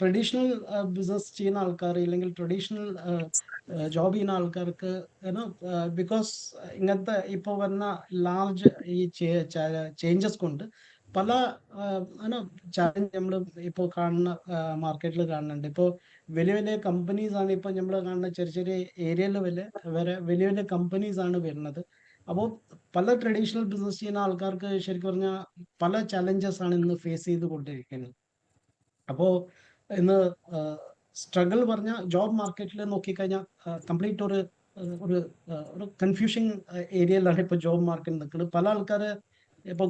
Traditional business ചെയ്യുന്ന ആൾക്കാർ ഇല്ലെങ്കിൽ ട്രഡീഷണൽ ജോബ് ചെയ്യുന്ന ആൾക്കാർക്ക് ബിക്കോസ് ഇങ്ങനത്തെ ഇപ്പോൾ വരുന്ന ലാർജ് ഈ ചേഞ്ചസ് കൊണ്ട് പല ചാലഞ്ച് നമ്മൾ ഇപ്പോൾ കാണുന്ന മാർക്കറ്റിൽ കാണുന്നുണ്ട്. ഇപ്പോൾ വലിയ വലിയ കമ്പനീസ് ആണ് ഇപ്പോൾ നമ്മൾ കാണുന്ന ചെറിയ ചെറിയ ഏരിയയിൽ വരെ വലിയ വലിയ കമ്പനീസ് ആണ് വരുന്നത്. അപ്പോൾ പല ട്രഡീഷണൽ ബിസിനസ് ചെയ്യുന്ന ആൾക്കാർക്ക് ശരിക്കും പറഞ്ഞാൽ പല ചലഞ്ചസ് ആണ് ഇന്ന് ഫേസ് ചെയ്തുകൊണ്ടിരിക്കുന്നത്. അപ്പോൾ ഇന്ന് സ്ട്രഗിൾ പറഞ്ഞ ജോബ് മാർക്കറ്റിൽ നോക്കിക്കഴിഞ്ഞാൽ കംപ്ലീറ്റ് ഒരു ഒരു ഒരു കൺഫ്യൂഷൻ ഏരിയയിലാണ് ഇപ്പോൾ ജോബ് മാർക്കറ്റ് നിൽക്കുന്നത്. പല ആൾക്കാർ ഇപ്പോൾ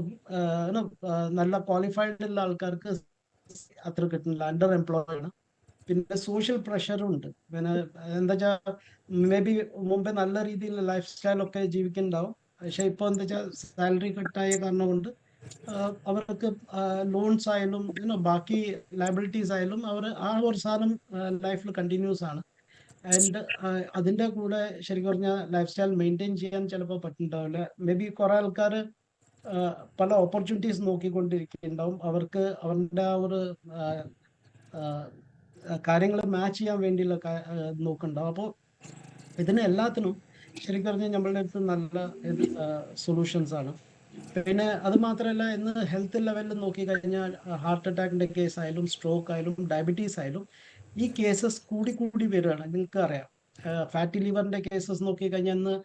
നല്ല ക്വാളിഫൈഡ് ഉള്ള ആൾക്കാർക്ക് അത്ര കിട്ടുന്നില്ല, അണ്ടർ എംപ്ലോയ്ഡ് ആണ്. പിന്നെ സോഷ്യൽ പ്രഷറും ഉണ്ട്. പിന്നെ എന്താ വെച്ചാൽ മേ ബി മുമ്പേ നല്ല രീതിയിൽ ലൈഫ് സ്റ്റൈലൊക്കെ ജീവിക്കുന്നുണ്ടാവും. പക്ഷെ ഇപ്പോൾ എന്താ വെച്ചാൽ സാലറി കട്ടായ കാരണം കൊണ്ട് അവർക്ക് ലോൺസ് ആയാലും ബാക്കി ലയബിലിറ്റീസ് ആയാലും അവർ ആ ഒരു സാധനം ലൈഫിൽ കണ്ടിന്യൂസ് ആണ്. ആൻഡ് അതിൻ്റെ കൂടെ ശരിക്കും പറഞ്ഞാൽ ലൈഫ് സ്റ്റൈൽ മെയിൻറ്റെയിൻ ചെയ്യാൻ ചിലപ്പോൾ പറ്റുന്നുണ്ടാവില്ല. മേ ബി കുറേ ആൾക്കാർ പല ഓപ്പർച്യൂണിറ്റീസ് നോക്കിക്കൊണ്ടിരിക്കുന്നുണ്ടാവും. അവർക്ക് അവരുടെ ആ ഒരു കാര്യങ്ങൾ മാച്ച് ചെയ്യാൻ വേണ്ടിയുള്ള നോക്കുന്നുണ്ടാവും. അപ്പോൾ ഇതിന് എല്ലാത്തിനും ശരിക്കും പറഞ്ഞാൽ നമ്മളുടെ അടുത്ത് നല്ല സൊല്യൂഷൻസ് ആണ്. പിന്നെ അത് മാത്രമല്ല, ഇന്ന് ഹെൽത്ത് ലെവലിൽ നോക്കിക്കഴിഞ്ഞാൽ ഹാർട്ട് അറ്റാക്കിന്റെ കേസ് ആയാലും സ്ട്രോക്ക് ആയാലും ഡയബറ്റീസ് ആയാലും ഈ കേസസ് കൂടി കൂടി വരികയാണ്. നിങ്ങൾക്ക് അറിയാം, ഫാറ്റി ലിവറിന്റെ കേസസ് നോക്കിക്കഴിഞ്ഞാൽ ഇന്ന്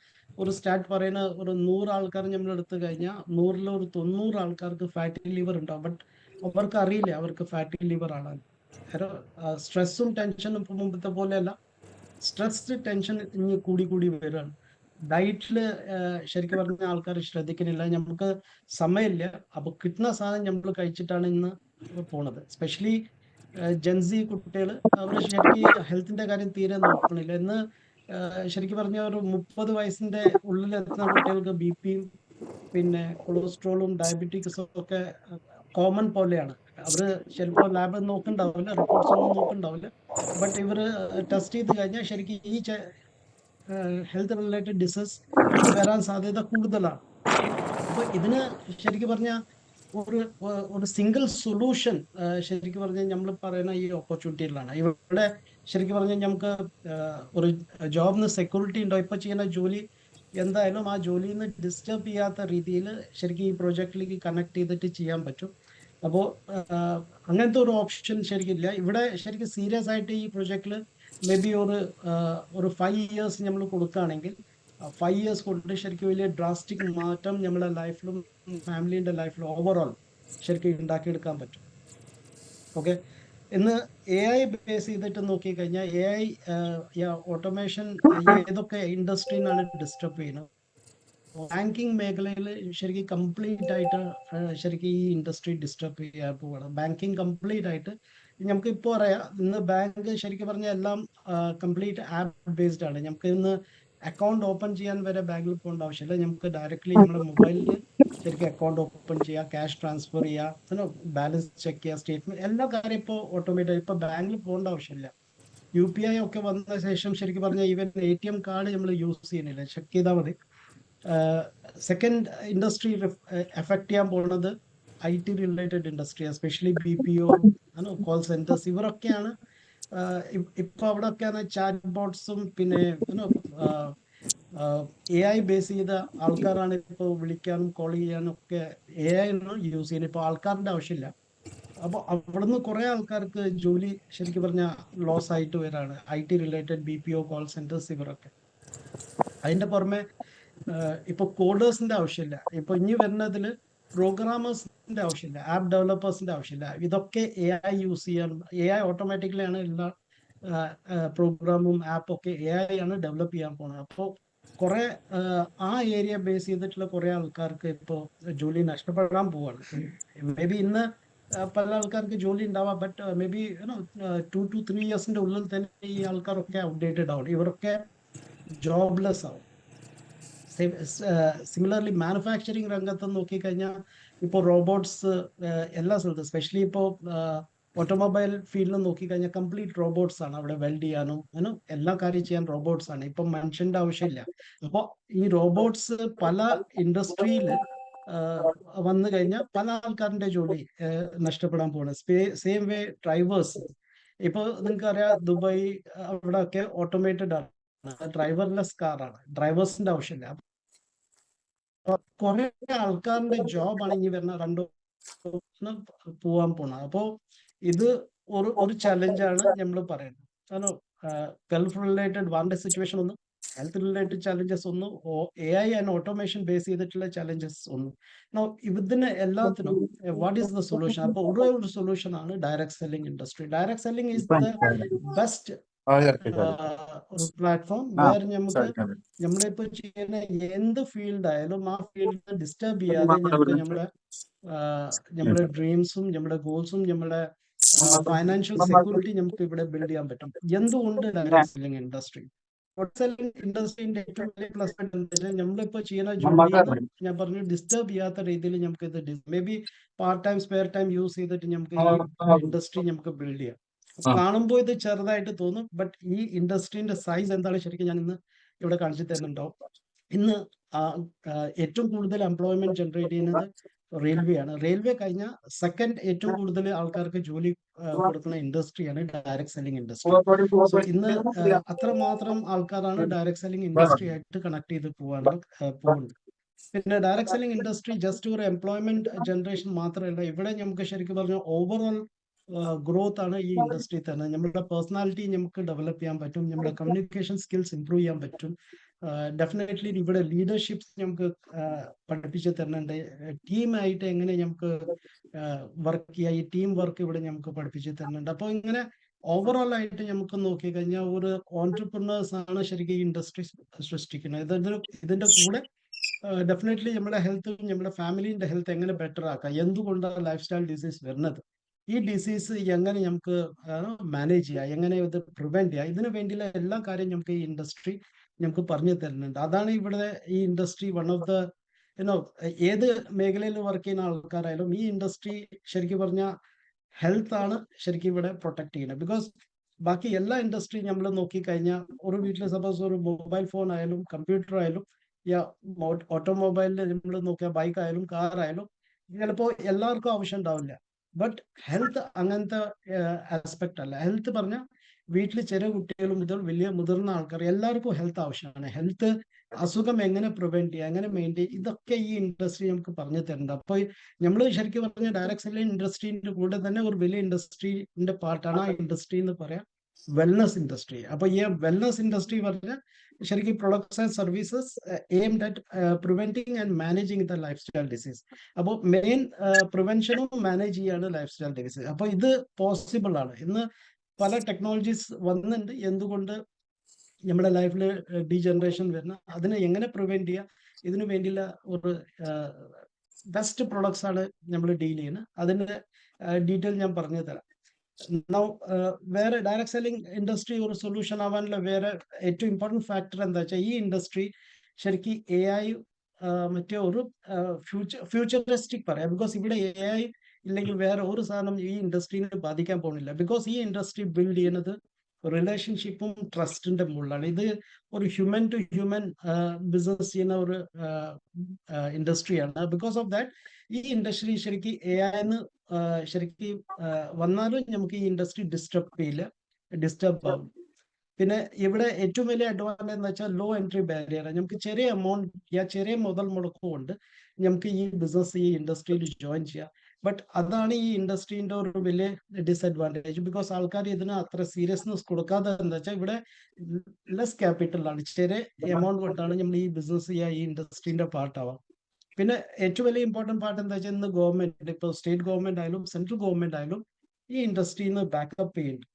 ഒരു സ്റ്റാറ്റ് പറയുന്ന ഒരു 100 ആൾക്കാർ നമ്മൾ എടുത്തു കഴിഞ്ഞാൽ 100 ഒരു 90 ആൾക്കാർക്ക് ഫാറ്റി ലിവർ ഉണ്ടാവും. ബട്ട് അവർക്ക് അറിയില്ല അവർക്ക് ഫാറ്റി ലിവർ ആണ്. സ്ട്രെസ്സും ടെൻഷനും ഇപ്പൊ മുമ്പത്തെ പോലെയല്ല. സ്ട്രെസ് ടെൻഷൻ ഇനി കൂടി കൂടി വരികയാണ്. ഡയറ്റില് ശരിക്കും പറഞ്ഞ ആൾക്കാർ ശ്രദ്ധിക്കുന്നില്ല. നമുക്ക് സമയമില്ല. അപ്പൊ കിട്ടുന്ന സാധനം നമ്മൾ കഴിച്ചിട്ടാണ് ഇന്ന് പോണത്. എസ്പെഷ്യലി ജെൻസി കുട്ടികൾ, അവർ ശരിക്കും ഹെൽത്തിന്റെ കാര്യം തീരെ നോക്കണില്ല. ഇന്ന് ശരിക്കും പറഞ്ഞ ഒരു 30 വയസ്സിന്റെ ഉള്ളിലെത്തുന്ന കുട്ടികൾക്ക് BP-യും പിന്നെ കൊളസ്ട്രോളും ഡയബറ്റിക്സും ഒക്കെ കോമൺ പോലെയാണ്. അവര് ചിലപ്പോൾ ലാബ് നോക്കുന്നുണ്ടാവില്ല, റിപ്പോർട്ട്സ് ഒന്നും നോക്കുന്നുണ്ടാവില്ല. ബട്ട് ഇവര് ടെസ്റ്റ് ചെയ്ത് കഴിഞ്ഞാൽ ശരിക്കും ഈ ഹെൽത്ത് റിലേറ്റഡ് ഡിസീസ് വരാൻ സാധ്യത കൂടുതലാണ്. അപ്പൊ ഇതിന് ശരിക്കും പറഞ്ഞാൽ ഒരു ഒരു സിംഗിൾ സൊല്യൂഷൻ ശരിക്കും പറഞ്ഞാൽ നമ്മൾ പറയുന്ന ഈ ഓപ്പർച്യൂണിറ്റിയിലാണ്. ഇവിടെ ശരിക്കും പറഞ്ഞാൽ നമുക്ക് ഒരു ജോബിന് സെക്യൂരിറ്റി ഉണ്ടോ, ഇപ്പൊ ചെയ്യുന്ന ജോലി എന്തായാലും ആ ജോലിയിൽ നിന്ന് ഡിസ്റ്റർബ് ചെയ്യാത്ത രീതിയിൽ ശരിക്കും ഈ പ്രോജക്റ്റിലേക്ക് കണക്ട് ചെയ്തിട്ട് ചെയ്യാൻ പറ്റും. അപ്പോൾ അങ്ങനത്തെ ഒരു ഓപ്ഷൻ ശരിക്കും ഇല്ല ഇവിടെ. ശരിക്കും സീരിയസ് ആയിട്ട് ഈ പ്രൊജക്റ്റിൽ മേ ബി ഒരു 5 ഇയേഴ്സ് നമ്മൾ കൊടുക്കുകയാണെങ്കിൽ 5 ഇയേഴ്സ് കൊണ്ട് ശരിക്കും വലിയ ഡ്രാസ്റ്റിക് മാറ്റം നമ്മുടെ ലൈഫിലും ഫാമിലിന്റെ ലൈഫിലും ഓവറോൾ ശരിക്കും ഉണ്ടാക്കിയെടുക്കാൻ പറ്റും. ഓക്കെ, ഇന്ന് AI ബേസ് ചെയ്തിട്ട് നോക്കിക്കഴിഞ്ഞാൽ AI ഓട്ടോമേഷൻ ഏതൊക്കെ ഇൻഡസ്ട്രീനാണ് ഡിസ്റ്റർബ് ചെയ്യുന്നത്. ബാങ്കിങ് മേഖലയിൽ ശരിക്കും കംപ്ലീറ്റ് ആയിട്ട് ശരിക്കും ഈ ഇൻഡസ്ട്രി ഡിസ്റ്റർബ് ചെയ്യാൻ പോവുകയാണ്. ബാങ്കിങ് കംപ്ലീറ്റ് ആയിട്ട് നമുക്ക് ഇപ്പോൾ അറിയാം, ഇന്ന് ബാങ്ക് ശരിക്കും പറഞ്ഞാൽ എല്ലാം കംപ്ലീറ്റ് ആപ്പ് ബേസ്ഡ് ആണ്. നമുക്ക് ഇന്ന് അക്കൗണ്ട് ഓപ്പൺ ചെയ്യാൻ വരെ ബാങ്കിൽ പോകേണ്ട ആവശ്യമില്ല. നമുക്ക് ഡയറക്റ്റ്ലി നമ്മുടെ മൊബൈലിൽ ശരിക്കും അക്കൗണ്ട് ഓപ്പൺ ചെയ്യുക, ക്യാഷ് ട്രാൻസ്ഫർ ചെയ്യുക, ബാലൻസ് ചെക്ക് ചെയ്യുക, സ്റ്റേറ്റ്മെന്റ്, എല്ലാ കാര്യം ഇപ്പോൾ ഓട്ടോമേറ്റഡ്. ഇപ്പോൾ ബാങ്കിൽ പോകേണ്ട ആവശ്യമില്ല. UPI ഒക്കെ വന്ന ശേഷം ശരിക്കും പറഞ്ഞാൽ ഈവൻ ATM കാർഡ് നമ്മൾ യൂസ് ചെയ്യുന്നില്ല, ചെക്ക് ചെയ്താൽ മതി. സെക്കൻഡ് ഇൻഡസ്ട്രി എഫക്ട് ചെയ്യാൻ പോകുന്നത് IT related industry, especially BPO, call centres, ഇവരൊക്കെയാണ്. ഇപ്പൊ അവിടെയൊക്കെയാണ് ചാറ്റ് ബോട്ട്സും പിന്നെ AI ബേസ് ചെയ്ത ആൾക്കാരാണ് ഇപ്പോൾ വിളിക്കാനും കോൾ ചെയ്യാനും ഒക്കെ AI യൂസ് ചെയ്യുന്നത്. ഇപ്പോൾ ആൾക്കാരുടെ ആവശ്യമില്ല. അപ്പോൾ അവിടുന്ന് കുറെ ആൾക്കാർക്ക് ജോലി ശരിക്കും പറഞ്ഞാൽ ലോസ് ആയിട്ട് വരാണ്. IT related BPO, call centres, ഇവരൊക്കെ. അതിന്റെ പുറമെ ഇപ്പൊ കോഡേഴ്സിന്റെ ആവശ്യമില്ല. ഇപ്പൊ ഇനി വരുന്നതില് പ്രോഗ്രാമേഴ്സിന്റെ ആവശ്യമില്ല, ആപ്പ് ഡെവലപ്പേഴ്സിന്റെ ആവശ്യമില്ല. ഇതൊക്കെ AI യൂസ് ചെയ്യാൻ, AI ഓട്ടോമാറ്റിക്കലി ആണ് എല്ലാ പ്രോഗ്രാമും ആപ്പൊക്കെ AI ആണ് ഡെവലപ്പ് ചെയ്യാൻ പോകുന്നത്. അപ്പോൾ കുറെ ആ ഏരിയ ബേസ് ചെയ്തിട്ടുള്ള കുറെ ആൾക്കാർക്ക് ഇപ്പോൾ ജോലി നഷ്ടപ്പെടാൻ പോവാണ്. മേ ബി ഇന്ന് പല ആൾക്കാർക്ക് ജോലി ഉണ്ടാവാം, ബട്ട് മേ ബി 2 to 3 ഇയേഴ്സിന്റെ ഉള്ളിൽ തന്നെ ഈ ആൾക്കാരൊക്കെ അപ്ഡേറ്റഡ് ആവും, ഇവരൊക്കെ ജോബ്ലെസ് ആവും. സിമിലർലി മാനുഫാക്ചറിങ് രംഗത്ത് നോക്കിക്കഴിഞ്ഞാൽ ഇപ്പോൾ റോബോട്ട്സ് എല്ലാ സ്ഥലത്തും, എസ്പെഷ്യലി ഇപ്പോൾ ഓട്ടോമൊബൈൽ ഫീൽഡിൽ നോക്കിക്കഴിഞ്ഞാൽ കംപ്ലീറ്റ് റോബോട്ട്സ് ആണ്. അവിടെ വെൽഡ് ചെയ്യാനും എല്ലാ കാര്യം ചെയ്യാൻ റോബോട്ട്സ് ആണ്. ഇപ്പം മനുഷ്യന്റെ ആവശ്യമില്ല. അപ്പോൾ ഈ റോബോട്ട്സ് പല ഇൻഡസ്ട്രിയിൽ വന്നു കഴിഞ്ഞാൽ പല ആൾക്കാരുടെ ജോലി നഷ്ടപ്പെടാൻ പോവാണ്. സെയിം വേ ഡ്രൈവേഴ്സ്, ഇപ്പൊ നിങ്ങൾക്കറിയാം ദുബായ് അവിടെ ഒക്കെ ഓട്ടോമേറ്റഡ് ആണ്, ഡ്രൈവർലെസ് കാറാണ്, ഡ്രൈവേഴ്സിന്റെ ആവശ്യമില്ല. അപ്പൊ കുറെ ആൾക്കാരുടെ ജോബാണ് ഇനി വരുന്ന രണ്ടു പോവാൻ പോണത്. അപ്പോ ഇത് ഒരു ചലഞ്ചാണ് നമ്മൾ പറയുന്നത്. കാരണം ഗൾഫ് റിലേറ്റഡ് വാണ്ട സിറ്റുവേഷൻ ഒന്ന്, ഹെൽത്ത് റിലേറ്റഡ് ചലഞ്ചസ് ഒന്ന്, AI ആൻഡ് ഓട്ടോമേഷൻ ബേസ് ചെയ്തിട്ടുള്ള ചലഞ്ചസ് ഒന്ന്. ഇതിന് എല്ലാത്തിനും വാട്ട് ഈസ് ദ സൊല്യൂഷൻ? അപ്പൊ ഒരു സൊല്യൂഷൻ ആണ് direct selling industry. Direct selling is the best ഒരു പ്ലാറ്റ്ഫോം വേറെ നമുക്ക് നമ്മളിപ്പോ ചെയ്യുന്ന എന്ത് ഫീൽഡ് ആയാലും ആ ഫീൽഡ് ഡിസ്റ്റർബ് ചെയ്യാതെ നമുക്ക് നമ്മുടെ ഡ്രീംസും നമ്മുടെ ഗോൾസും നമ്മുടെ ഫൈനാൻഷ്യൽ സെക്യൂരിറ്റി നമുക്ക് ഇവിടെ ബിൽഡ് ചെയ്യാൻ പറ്റും. എന്തുകൊണ്ട് ഡയറക്ട് സെല്ലിംഗ് ഇൻഡസ്ട്രി? സെല്ലിംഗ് ഇൻഡസ്ട്രിന്റെ ഏറ്റവും വലിയ പ്ലസ് പോയിന്റ് എന്താ വെച്ചാൽ നമ്മളിപ്പോ ചെയ്യുന്ന ജോലിയിൽ ഞാൻ പറഞ്ഞു ഡിസ്റ്റർബ് ചെയ്യാത്ത രീതിയിൽ നമുക്ക് ഇത് may be part time spare time use ചെയ്തിട്ട് നമുക്ക് ഈ ഇൻഡസ്ട്രി നമുക്ക് ബിൽഡ് ചെയ്യാം. കാണുമ്പോൾ ഇത് ചെറുതായിട്ട് തോന്നും, ബട്ട് ഈ ഇൻഡസ്ട്രീന്റെ സൈസ് എന്താണ് ശരിക്കും ഞാൻ ഇന്ന് ഇവിടെ കാണിച്ചു തരുന്നുണ്ടാവും. ഇന്ന് ഏറ്റവും കൂടുതൽ എംപ്ലോയ്മെന്റ് ജനറേറ്റ് ചെയ്യുന്നത് റെയിൽവേ ആണ്. റെയിൽവേ കഴിഞ്ഞ സെക്കൻഡ് ഏറ്റവും കൂടുതൽ ആൾക്കാർക്ക് ജോലി കൊടുക്കുന്ന ഇൻഡസ്ട്രിയാണ് ഡയറക്ട് സെല്ലിംഗ് ഇൻഡസ്ട്രി. സോ ഇന്ന് അത്രമാത്രം ആൾക്കാരാണ് ഡയറക്ട് സെല്ലിംഗ് ഇൻഡസ്ട്രി ആയിട്ട് കണക്ട് ചെയ്ത് പോകുന്നത്. പിന്നെ ഡയറക്ട് സെല്ലിംഗ് ഇൻഡസ്ട്രി ജസ്റ്റ് ഒരു എംപ്ലോയ്മെന്റ് ജനറേഷൻ മാത്രമല്ല, ഇവിടെ നമുക്ക് ശരിക്കും പറഞ്ഞാൽ ഓവറോൾ ഗ്രോത്ത് ആണ് ഈ ഇൻഡസ്ട്രി തന്നെ. നമ്മുടെ പേഴ്സണാലിറ്റി നമുക്ക് ഡെവലപ്പ് ചെയ്യാൻ പറ്റും, നമ്മുടെ കമ്മ്യൂണിക്കേഷൻ സ്കിൽസ് ഇംപ്രൂവ് ചെയ്യാൻ പറ്റും. ഡെഫിനറ്റ്ലി ഇവിടെ ലീഡർഷിപ്സ് നമുക്ക് പഠിപ്പിച്ചു തരുന്നുണ്ട്. ടീമായിട്ട് എങ്ങനെ നമുക്ക് വർക്ക് ചെയ്യാം, ഈ ടീം വർക്ക് ഇവിടെ നമുക്ക് പഠിപ്പിച്ചു തരുന്നുണ്ട്. അപ്പോൾ ഇങ്ങനെ ഓവറോൾ ആയിട്ട് നമുക്ക് നോക്കി കഴിഞ്ഞാൽ ഒരു ഓൺട്രപ്രണേഴ്സ് ആണ് ശരിക്കും ഈ ഇൻഡസ്ട്രി സൃഷ്ടിക്കുന്നത്. ഇതിന്റെ കൂടെ ഡെഫിനറ്റ്ലി നമ്മുടെ ഹെൽത്തും നമ്മുടെ ഫാമിലിന്റെ ഹെൽത്ത് എങ്ങനെ ബെറ്റർ ആക്കാം, എന്തുകൊണ്ടാണ് ലൈഫ് സ്റ്റൈൽ ഡിസീസ് വരുന്നത്, ഈ ഡിസീസ് എങ്ങനെ നമുക്ക് മാനേജ് ചെയ്യാം, എങ്ങനെ ഇത് പ്രിവെന്റ് ചെയ്യാം, ഇതിനു വേണ്ടിയുള്ള എല്ലാ കാര്യം നമുക്ക് ഈ ഇൻഡസ്ട്രി നമുക്ക് പറഞ്ഞു തരുന്നുണ്ട്. അതാണ് ഇവിടെ ഈ ഇൻഡസ്ട്രി വൺ ഓഫ് ദ ഏത് മേഖലയിൽ വർക്ക് ചെയ്യുന്ന ആൾക്കാരായാലും ഈ ഇൻഡസ്ട്രി ശരിക്കും പറഞ്ഞാൽ ഹെൽത്ത് ആണ് ശരിക്കും ഇവിടെ പ്രൊട്ടക്ട് ചെയ്യുന്നത്. ബിക്കോസ് ബാക്കി എല്ലാ ഇൻഡസ്ട്രി നമ്മൾ നോക്കിക്കഴിഞ്ഞാൽ ഒരു വീട്ടിൽ സപ്പോസ് ഒരു മൊബൈൽ ഫോൺ ആയാലും കമ്പ്യൂട്ടർ ആയാലും ഓട്ടോമൊബൈലിൽ നമ്മൾ നോക്കിയാൽ ബൈക്ക് ആയാലും കാർ ആയാലും ചിലപ്പോൾ എല്ലാവർക്കും ആവശ്യം ഉണ്ടാവില്ല. ബട്ട് ഹെൽത്ത് അങ്ങനത്തെ ആസ്പെക്ട് അല്ല. ഹെൽത്ത് പറഞ്ഞാൽ വീട്ടിൽ ചെറിയ കുട്ടികൾ മുതൽ വലിയ മുതിർന്ന ആൾക്കാർ എല്ലാവർക്കും ഹെൽത്ത് ആവശ്യമാണ്. ഹെൽത്ത് അസുഖം എങ്ങനെ പ്രിവെന്റ് ചെയ്യുക, എങ്ങനെ മെയിൻറ്റെയിൻ, ഇതൊക്കെ ഈ ഇൻഡസ്ട്രി നമുക്ക് പറഞ്ഞു തരുന്നുണ്ട്. അപ്പോൾ നമ്മൾ ശരിക്കും പറഞ്ഞ ഡയറക്ട് സെല്ലിംഗ് ഇൻഡസ്ട്രീന്റെ കൂടെ തന്നെ ഒരു വലിയ ഇൻഡസ്ട്രീന്റെ പാർട്ടാണ് ആ ഇൻഡസ്ട്രി എന്ന് പറയാം വെൽനസ് ഇൻഡസ്ട്രി. അപ്പൊ ഈ വെൽനസ് ഇൻഡസ്ട്രി പറഞ്ഞാൽ ശരിക്കും products and services aimed at preventing and managing the life style disease. അപ്പോൾ മെയിൻ പ്രിവെൻഷനും മാനേജ് ചെയ്യാണ് ലൈഫ് സ്റ്റൈൽ ഡിസീസ്. അപ്പൊ ഇത് പോസിബിൾ ആണ്. ഇന്ന് പല ടെക്നോളജീസ് വന്നിട്ടുണ്ട്, എന്തുകൊണ്ട് നമ്മുടെ ലൈഫിൽ ഡീജനറേഷൻ വരുന്ന അതിനെ എങ്ങനെ പ്രിവെന്റ് ചെയ്യുക, ഇതിനു വേണ്ടിയുള്ള ഒരു ബെസ്റ്റ് പ്രൊഡക്ട്സ് ആണ് നമ്മൾ ഡീൽ ചെയ്യുന്നത്. അതിന്റെ ഡീറ്റെയിൽ ഞാൻ പറഞ്ഞു തരാം. വേറെ ഡയറക്ട് സെല്ലിംഗ് ഇൻഡസ്ട്രി ഒരു സൊല്യൂഷൻ ആവാനുള്ള വേറെ ഏറ്റവും ഇമ്പോർട്ടൻറ്റ് ഫാക്ടർ എന്താ വെച്ചാൽ ഈ ഇൻഡസ്ട്രി ശരിക്കും AI മറ്റേ ഒരു ഫ്യൂച്ചറിസ്റ്റിക് പറയാം. ബിക്കോസ് ഇവിടെ AI ഇല്ലെങ്കിൽ വേറെ ഒരു സാധനം ഈ ഇൻഡസ്ട്രീനെ ബാധിക്കാൻ പോകുന്നില്ല. ബിക്കോസ് ഈ ഇൻഡസ്ട്രി ബിൽഡ് ചെയ്യുന്നത് റിലേഷൻഷിപ്പും ട്രസ്റ്റിന്റെ മുകളിലാണ്. ഇത് ഒരു ഹ്യൂമൻ ടു ഹ്യൂമൻ ബിസിനസ് ചെയ്യുന്ന ഒരു ഇൻഡസ്ട്രിയാണ്. ബിക്കോസ് ഓഫ് ദാറ്റ് ഈ ഇൻഡസ്ട്രി ശരിക്കും AI ശരിക്കും വന്നാലും നമുക്ക് ഈ ഇൻഡസ്ട്രി ഡിസ്റ്റർബ് ആവും. പിന്നെ ഇവിടെ ഏറ്റവും വലിയ അഡ്വാൻറ്റേജ് എന്ന് വെച്ചാൽ ലോ എൻട്രി ബാരിയർ. നമുക്ക് ചെറിയ എമൗണ്ട് ചെറിയ മുതൽ മുടക്കുകൊണ്ട് നമുക്ക് ഈ ബിസിനസ് ഈ ഇൻഡസ്ട്രിയിൽ ജോയിൻ ചെയ്യാം. ബട്ട് അതാണ് ഈ ഇൻഡസ്ട്രീന്റെ ഒരു വലിയ ഡിസഡ്വാൻറ്റേജ്. ബിക്കോസ് ആൾക്കാർ ഇതിന് അത്ര സീരിയസ്നെസ് കൊടുക്കാതെ എന്താ വെച്ചാൽ ഇവിടെ ലെസ് ക്യാപിറ്റലാണ്, ചെറിയ എമൗണ്ട് കൊണ്ടാണ് നമ്മൾ ഈ ബിസിനസ് ചെയ്യുക, ഈ ഇൻഡസ്ട്രീന്റെ പാർട്ടാവാം. പിന്നെ ഏറ്റവും വലിയ ഇമ്പോർട്ടൻറ്റ് പാർട്ട് എന്താ വെച്ചാൽ ഇന്ന് ഗവൺമെന്റ്, ഇപ്പോൾ സ്റ്റേറ്റ് ഗവൺമെന്റ് ആയാലും സെൻട്രൽ ഗവൺമെന്റ് ആയാലും ഈ ഇൻഡസ്ട്രീന്ന് ബാക്കപ്പ് ചെയ്യുന്നുണ്ട്.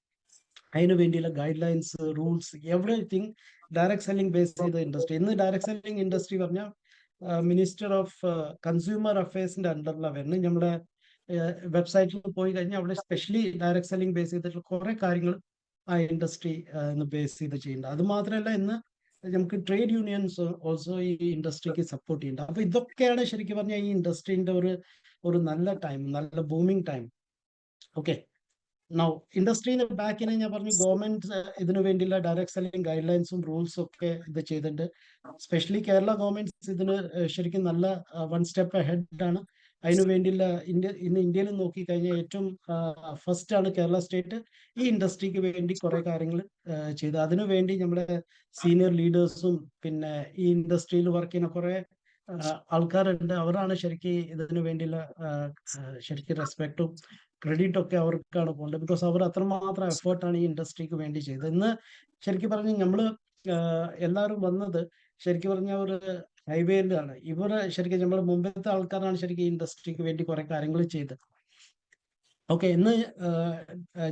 അതിന് വേണ്ടിയുള്ള guide lines, rules, everything direct selling base ചെയ്ത ഇൻഡസ്ട്രി. ഇന്ന് ഡയറക്ട് സെല്ലിംഗ് ഇൻഡസ്ട്രി പറഞ്ഞാൽ മിനിസ്റ്റർ ഓഫ് കൺസ്യൂമർ അഫയേഴ്സിന്റെ അണ്ടറിലാണ് വരുന്നത്. നമ്മുടെ വെബ്സൈറ്റിൽ പോയി കഴിഞ്ഞാൽ അവിടെ സ്പെഷ്യലി ഡയറക്ട് സെല്ലിംഗ് ബേസ് ചെയ്തിട്ടുള്ള കുറെ കാര്യങ്ങൾ ആ ഇൻഡസ്ട്രി ബേസ് ചെയ്ത് ചെയ്യുന്നുണ്ട്. അത് മാത്രമല്ല ഇന്ന് നമുക്ക് ട്രേഡ് യൂണിയൻസ് ഓൾസോ ഈ ഇൻഡസ്ട്രിക്ക് സപ്പോർട്ട് ചെയ്യുന്നുണ്ട്. അപ്പൊ ഇതൊക്കെയാണ് ശരിക്കും പറഞ്ഞാൽ ഈ ഇൻഡസ്ട്രീന്റെ ഒരു നല്ല ടൈം, നല്ല ബൂമിങ് ടൈം. ഓക്കെ, നൗ ഇൻഡസ്ട്രീനെ ബാക്കിനെ ഞാൻ പറഞ്ഞു ഗവൺമെന്റ് ഇതിനു വേണ്ടിയുള്ള ഡയറക്ട് സെല്ലിംഗ് ഗൈഡ് ലൈൻസും റൂൾസും ഒക്കെ ഇത് ചെയ്തിട്ടുണ്ട്. സ്പെഷ്യലി കേരള ഗവൺമെന്റ് ഇതിന് ശരിക്കും നല്ല 1 സ്റ്റെപ്പ് അഹെഡ് ആണ്. അതിനു വേണ്ടിയുള്ള ഇന്ന് ഇന്ത്യയിൽ നോക്കിക്കഴിഞ്ഞാൽ ഏറ്റവും ഫസ്റ്റ് ആണ് കേരള സ്റ്റേറ്റ് ഈ ഇൻഡസ്ട്രിക്ക് വേണ്ടി കുറെ കാര്യങ്ങൾ ചെയ്തു. അതിനു വേണ്ടി നമ്മുടെ സീനിയർ ലീഡേഴ്സും പിന്നെ ഈ ഇൻഡസ്ട്രിയിൽ വർക്ക് ചെയ്യുന്ന കുറെ ആൾക്കാരുണ്ട്. അവരാണ് ശരിക്കും ഇതിനു വേണ്ടിയുള്ള ശരിക്കും റെസ്പെക്റ്റും ക്രെഡിറ്റ് ഒക്കെ അവർക്കാണ് പോകേണ്ടത്. ബിക്കോസ് അവർ അത്രമാത്രം എഫേർട്ടാണ് ഈ ഇൻഡസ്ട്രിക്ക് വേണ്ടി ചെയ്തത്. ഇന്ന് ശരിക്കും പറഞ്ഞ് നമ്മള് എല്ലാവരും വന്നത് ശരിക്കും പറഞ്ഞ ഒരു ഹൈവേയിലാണ്. ഇവര് ശരിക്കും നമ്മൾ മുമ്പത്തെ ആൾക്കാരാണ് ശരിക്കും ഈ ഇൻഡസ്ട്രിക്ക് വേണ്ടി കുറെ കാര്യങ്ങൾ ചെയ്തത്. ഓക്കെ, ഇന്ന്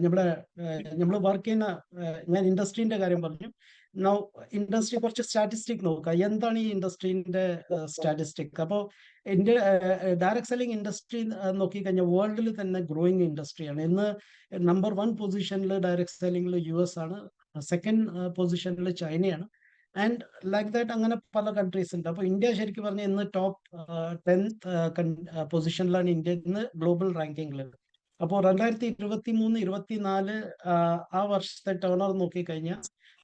നമ്മുടെ നമ്മൾ വർക്ക് ചെയ്യുന്ന ഞാൻ ഇൻഡസ്ട്രീന്റെ കാര്യം പറഞ്ഞു. നൗ ഇൻഡസ്ട്രി കുറച്ച് സ്റ്റാറ്റിസ്റ്റിക് നോക്കുക. എന്താണ് ഈ ഇൻഡസ്ട്രീന്റെ സ്റ്റാറ്റിസ്റ്റിക്? അപ്പോൾ ഇന്ത്യ ഡയറക്ട് സെല്ലിംഗ് ഇൻഡസ്ട്രി നോക്കിക്കഴിഞ്ഞാൽ വേൾഡിൽ തന്നെ ഗ്രോയിങ് ഇൻഡസ്ട്രിയാണ്. ഇന്ന് നമ്പർ 1 പൊസിഷനിൽ ഡയറക്ട് സെല്ലിംഗിൽ US ആണ്, സെക്കൻഡ് പൊസിഷനിൽ ചൈനയാണ്, ആൻഡ് ലൈക്ക് ദാറ്റ് അങ്ങനെ പല കൺട്രീസ് ഉണ്ട്. അപ്പോൾ ഇന്ത്യ ശരിക്കും പറഞ്ഞാൽ ഇന്ന് ടോപ്പ് 10th പൊസിഷനിലാണ് ഇന്ത്യ ഇന്ന് ഗ്ലോബൽ റാങ്കിങ്ങിൽ. അപ്പോൾ 2023-24 ആ വർഷത്തെ ടേൺ ഓവർ നോക്കിക്കഴിഞ്ഞാൽ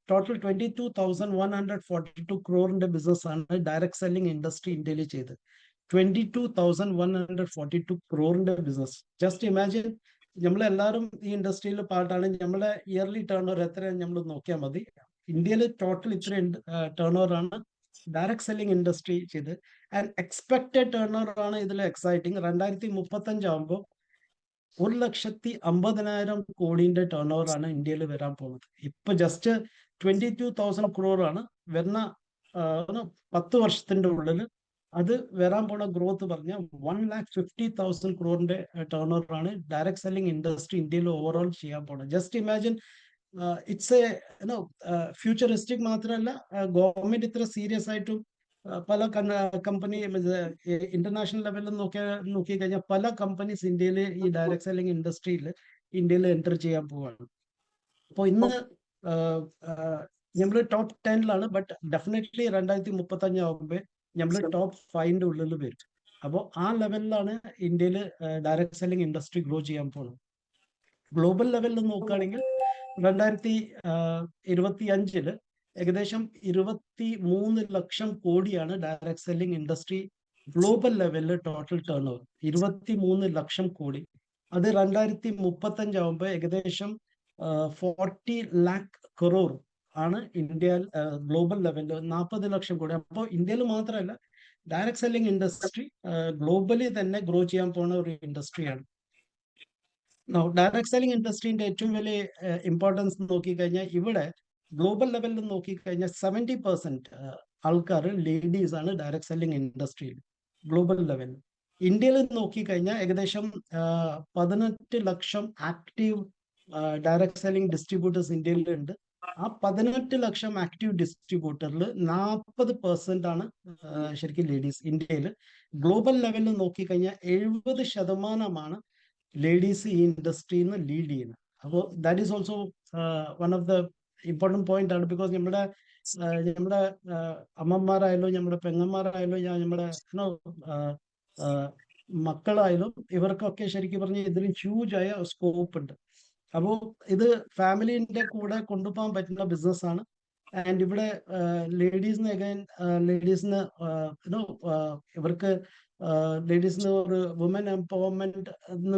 ടോട്ടൽ 22,142 ക്രോറിന്റെ ബിസിനസ് ആണ് ഡയറക്ട് സെല്ലിംഗ് ഇൻഡസ്ട്രി ഇന്ത്യയിൽ ചെയ്ത്. 22,142 ക്രോറിന്റെ ബിസിനസ്. ജസ്റ്റ് ഇമാജിൻ, നമ്മളെല്ലാവരും ഈ ഇൻഡസ്ട്രിയിൽ പാർട്ടാണ്. നമ്മളെ ഇയർലി ടേൺ ഓവർ എത്രയാണ് നമ്മൾ നോക്കിയാൽ മതി. ഇന്ത്യയിൽ ടോട്ടൽ ഇത്രയും ടേൺ ഓവർ ആണ് ഡയറക്ട് സെല്ലിംഗ് ഇൻഡസ്ട്രി ചെയ്ത്. ആൻഡ് എക്സ്പെക്റ്റഡ് ടേൺ ഓവർ ആണ് ഇതിൽ എക്സൈറ്റിംഗ്. 2035 ആകുമ്പോൾ 1,50,000 കോടിന്റെ ടേൺ ഓവർ ആണ് ഇന്ത്യയിൽ വരാൻ പോകുന്നത്. ഇപ്പൊ ജസ്റ്റ് 22,000 ക്രോർ ആണ് വരുന്ന 10 വർഷത്തിന്റെ ഉള്ളിൽ. അത് വരാൻ പോണ ഗ്രോത്ത് പറഞ്ഞ 1,50,000 ക്രോറിന്റെ ടേൺ ഓവർ ആണ് ഡയറക്ട് സെല്ലിംഗ് ഇൻഡസ്ട്രി ഇന്ത്യയിൽ ഓവറോൾ ചെയ്യാൻ പോണത്. Just imagine, it's A futuristic മാത്രമല്ല, ഗവൺമെന്റ് ഇത്ര സീരിയസ് ആയിട്ടും പല കമ്പനി ഇന്റർനാഷണൽ ലെവലിൽ നോക്കിക്കഴിഞ്ഞാൽ പല കമ്പനീസ് ഇന്ത്യയിൽ ഈ ഡയറക്ട് സെല്ലിംഗ് ഇൻഡസ്ട്രിയിൽ ഇന്ത്യയിൽ എൻ്റർ ചെയ്യാൻ പോവാണ്. അപ്പോൾ ഇന്ന് നമ്മൾ ടോപ്പ് 10ലാണ്. ബട്ട് ഡെഫിനറ്റ്ലി 2035 ആകുമ്പോൾ നമ്മൾ ടോപ്പ് 5ന്റെ ഉള്ളിൽ വരും. അപ്പോൾ ആ ലെവലിലാണ് ഇന്ത്യയിൽ ഡയറക്ട് സെല്ലിംഗ് ഇൻഡസ്ട്രി ഗ്രോ ചെയ്യാൻ പോകുന്നത്. ഗ്ലോബൽ ലെവലിൽ നോക്കുകയാണെങ്കിൽ 2025 ഏകദേശം 23 ലക്ഷം കോടിയാണ് ഡയറക്ട് സെല്ലിംഗ് ഇൻഡസ്ട്രി ഗ്ലോബൽ ലെവലിൽ total turn over. 23 lakh crore. അത് 2035 ആകുമ്പോൾ ഏകദേശം 40 lakh crore ആണ് ഇന്ത്യ ഗ്ലോബൽ ലെവലിൽ 40 ലക്ഷം കോടി. അപ്പോൾ ഇന്ത്യയിൽ മാത്രമല്ല, ഡയറക്ട് സെല്ലിംഗ് ഇൻഡസ്ട്രി ഗ്ലോബലി തന്നെ ഗ്രോ ചെയ്യാൻ പോകുന്ന ഒരു ഇൻഡസ്ട്രിയാണ്. ഡയറക്ട് സെല്ലിംഗ് ഇൻഡസ്ട്രീന്റെ ഏറ്റവും വലിയ ഇമ്പോർട്ടൻസ് നോക്കിക്കഴിഞ്ഞാൽ ഇവിടെ ഗ്ലോബൽ ലെവലിൽ നോക്കിക്കഴിഞ്ഞാൽ 70% ആൾക്കാർ ലേഡീസ് ആണ് ഡയറക്ട് സെല്ലിംഗ് ഇൻഡസ്ട്രിയിൽ ഗ്ലോബൽ ലെവലിൽ. ഇന്ത്യയിൽ നോക്കിക്കഴിഞ്ഞാൽ ഏകദേശം 18 ലക്ഷം ആക്റ്റീവ് ഡയറക്ട് സെല്ലിംഗ് ഡിസ്ട്രിബ്യൂട്ടേഴ്സ് ഇന്ത്യയിലുണ്ട്. ആ 18 ലക്ഷം ആക്റ്റീവ് ഡിസ്ട്രിബ്യൂട്ടറിൽ 40% ആണ് ശരിക്കും ലേഡീസ് ഇന്ത്യയിൽ. ഗ്ലോബൽ ലെവലിൽ നോക്കിക്കഴിഞ്ഞാൽ 70% ലേഡീസ് ഈ ഇൻഡസ്ട്രിയിൽ നിന്ന് ലീഡ് ചെയ്യുന്നത്. അപ്പോൾ that is also one of the important point ആണ്. ബിക്കോസ് നമ്മുടെ അമ്മമാരായാലും നമ്മുടെ പെങ്ങന്മാരായാലും നമ്മുടെ മക്കളായാലും ഇവർക്കൊക്കെ ശരിക്കും പറഞ്ഞാൽ ഇതിന് ഹ്യൂജ് ആയ സ്കോപ്പ് ഉണ്ട്. അപ്പോൾ ഇത് ഫാമിലിന്റെ കൂടെ കൊണ്ടുപോകാൻ പറ്റുന്ന ബിസിനസ്സാണ്. ആൻഡ് ഇവിടെ ലേഡീസിന് ഇവർക്ക് ലേഡീസിന് ഒരു വുമൻ എംപവർമെന്റ്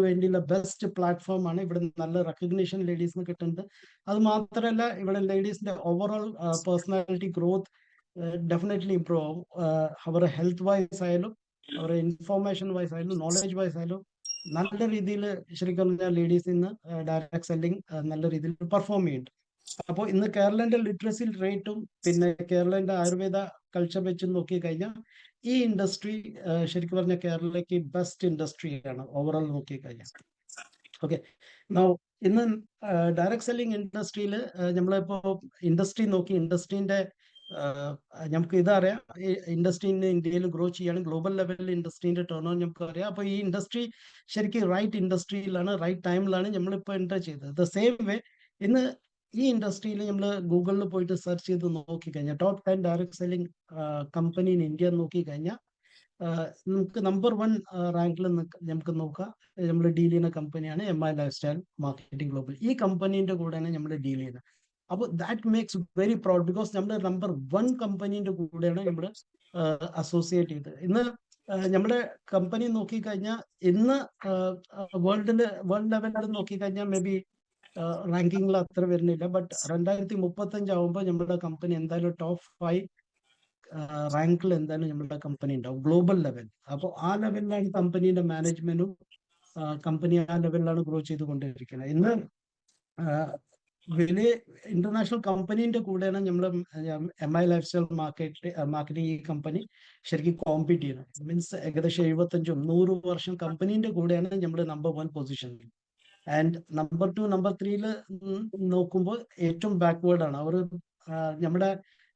വേണ്ടിയുള്ള ബെസ്റ്റ് പ്ലാറ്റ്ഫോം ആണ്. ഇവിടെ നല്ല റെക്കഗ്നീഷൻ ലേഡീസിന് കിട്ടുന്നുണ്ട്. അത് മാത്രമല്ല, ഇവിടെ ലേഡീസിന്റെ overall personality growth definitely improve ആവും. അവരുടെ ഹെൽത്ത് വൈസ് ആയാലും അവരുടെ ഇൻഫോർമേഷൻ വൈസ് ആയാലും നോളജ് വൈസ് ആയാലും നല്ല രീതിയിൽ ശരിക്കും പറഞ്ഞാൽ ലേഡീസ് ഇന്ന് ഡയറക്ട് സെല്ലിംഗ് നല്ല രീതിയിൽ പെർഫോം ചെയ്യുന്നുണ്ട്. അപ്പോൾ ഇന്ന് കേരളന്റെ ലിറ്ററസി റേറ്റും പിന്നെ കേരളന്റെ ആയുർവേദ കൾച്ചർ വെച്ച് നോക്കി കഴിഞ്ഞാൽ ഈ ഇൻഡസ്ട്രി ശരിക്കും പറഞ്ഞാൽ കേരളയ്ക്ക് ബെസ്റ്റ് ഇൻഡസ്ട്രിയാണ് ഓവറോൾ നോക്കി കഴിഞ്ഞാൽ. ഓക്കെ, ഇന്ന് ഡയറക്ട് സെല്ലിംഗ് ഇൻഡസ്ട്രിയിൽ നമ്മളിപ്പോ ഇൻഡസ്ട്രി നോക്കി ഇൻഡസ്ട്രീന്റെ നമുക്ക് ഇതറിയാം. ഇൻഡസ്ട്രി ഇന്ത്യയിൽ ഗ്രോ ചെയ്യാണ്. ഗ്ലോബൽ ലെവലിൽ ഇൻഡസ്ട്രീന്റെ ടേൺ ഓവർ നമുക്ക് അറിയാം. അപ്പോൾ ഈ ഇൻഡസ്ട്രി ശരിക്കും റൈറ്റ് ഇൻഡസ്ട്രിയിലാണ് റൈറ്റ് ടൈമിലാണ് നമ്മളിപ്പോൾ എൻ്റർ ചെയ്തത്. ദ സെയിം വേ ഇന്ന് ഈ ഇൻഡസ്ട്രിയിൽ നമ്മൾ ഗൂഗിളിൽ പോയിട്ട് സെർച്ച് ചെയ്ത് നോക്കിക്കഴിഞ്ഞാൽ top 10 direct selling company in India നോക്കിക്കഴിഞ്ഞാൽ നമുക്ക് നമ്പർ 1 റാങ്കിൽ നമുക്ക് നോക്കാം. നമ്മൾ ഡീൽ ചെയ്യുന്ന കമ്പനിയാണ് MI life style marketing global. ഈ കമ്പനീന്റെ കൂടെയാണ് നമ്മൾ ഡീൽ ചെയ്യുന്നത്. അപ്പോൾ that makes very proud. Because നമ്മൾ നമ്പർ 1 കമ്പനീന്റെ കൂടെയാണ് നമ്മൾ അസോസിയേറ്റ് ചെയ്തത്. ഇന്ന് നമ്മുടെ കമ്പനി നോക്കിക്കഴിഞ്ഞാൽ ഇന്ന് വേൾഡ് ലെവലിൽ നോക്കിക്കഴിഞ്ഞാൽ മേ ബി റാങ്കിങ്ങിൽ അത്ര വരുന്നില്ല. ബട്ട് 2035 ആവുമ്പോൾ നമ്മുടെ കമ്പനി എന്തായാലും ടോപ്പ് 5 റാങ്കിൽ എന്തായാലും നമ്മുടെ കമ്പനി ഉണ്ടാവും ഗ്ലോബൽ ലെവൽ. അപ്പോൾ ആ ലെവലിലാണ് കമ്പനീന്റെ മാനേജ്മെന്റും കമ്പനി ആ ലെവലിലാണ് ഗ്രോ ചെയ്തുകൊണ്ടിരിക്കുന്നത്. ഇന്ന് വലിയ ഇന്റർനാഷണൽ കമ്പനീന്റെ കൂടെയാണ് നമ്മൾ MI ലൈഫ് സ്റ്റൈൽ മാർക്കറ്റിംഗ് ഈ കമ്പനി ശരിക്കും കോമ്പീറ്റ് ചെയ്യുന്നത്. മീൻസ് ഏകദേശം 75-100 വർഷം കമ്പനീന്റെ കൂടെയാണ് നമ്മൾ നമ്പർ 1 പൊസിഷനിൽ. ആൻഡ് നമ്പർ 2 നമ്പർ 3 നോക്കുമ്പോൾ ഏറ്റവും ബാക്ക്വേർഡ് ആണ് അവർ. നമ്മുടെ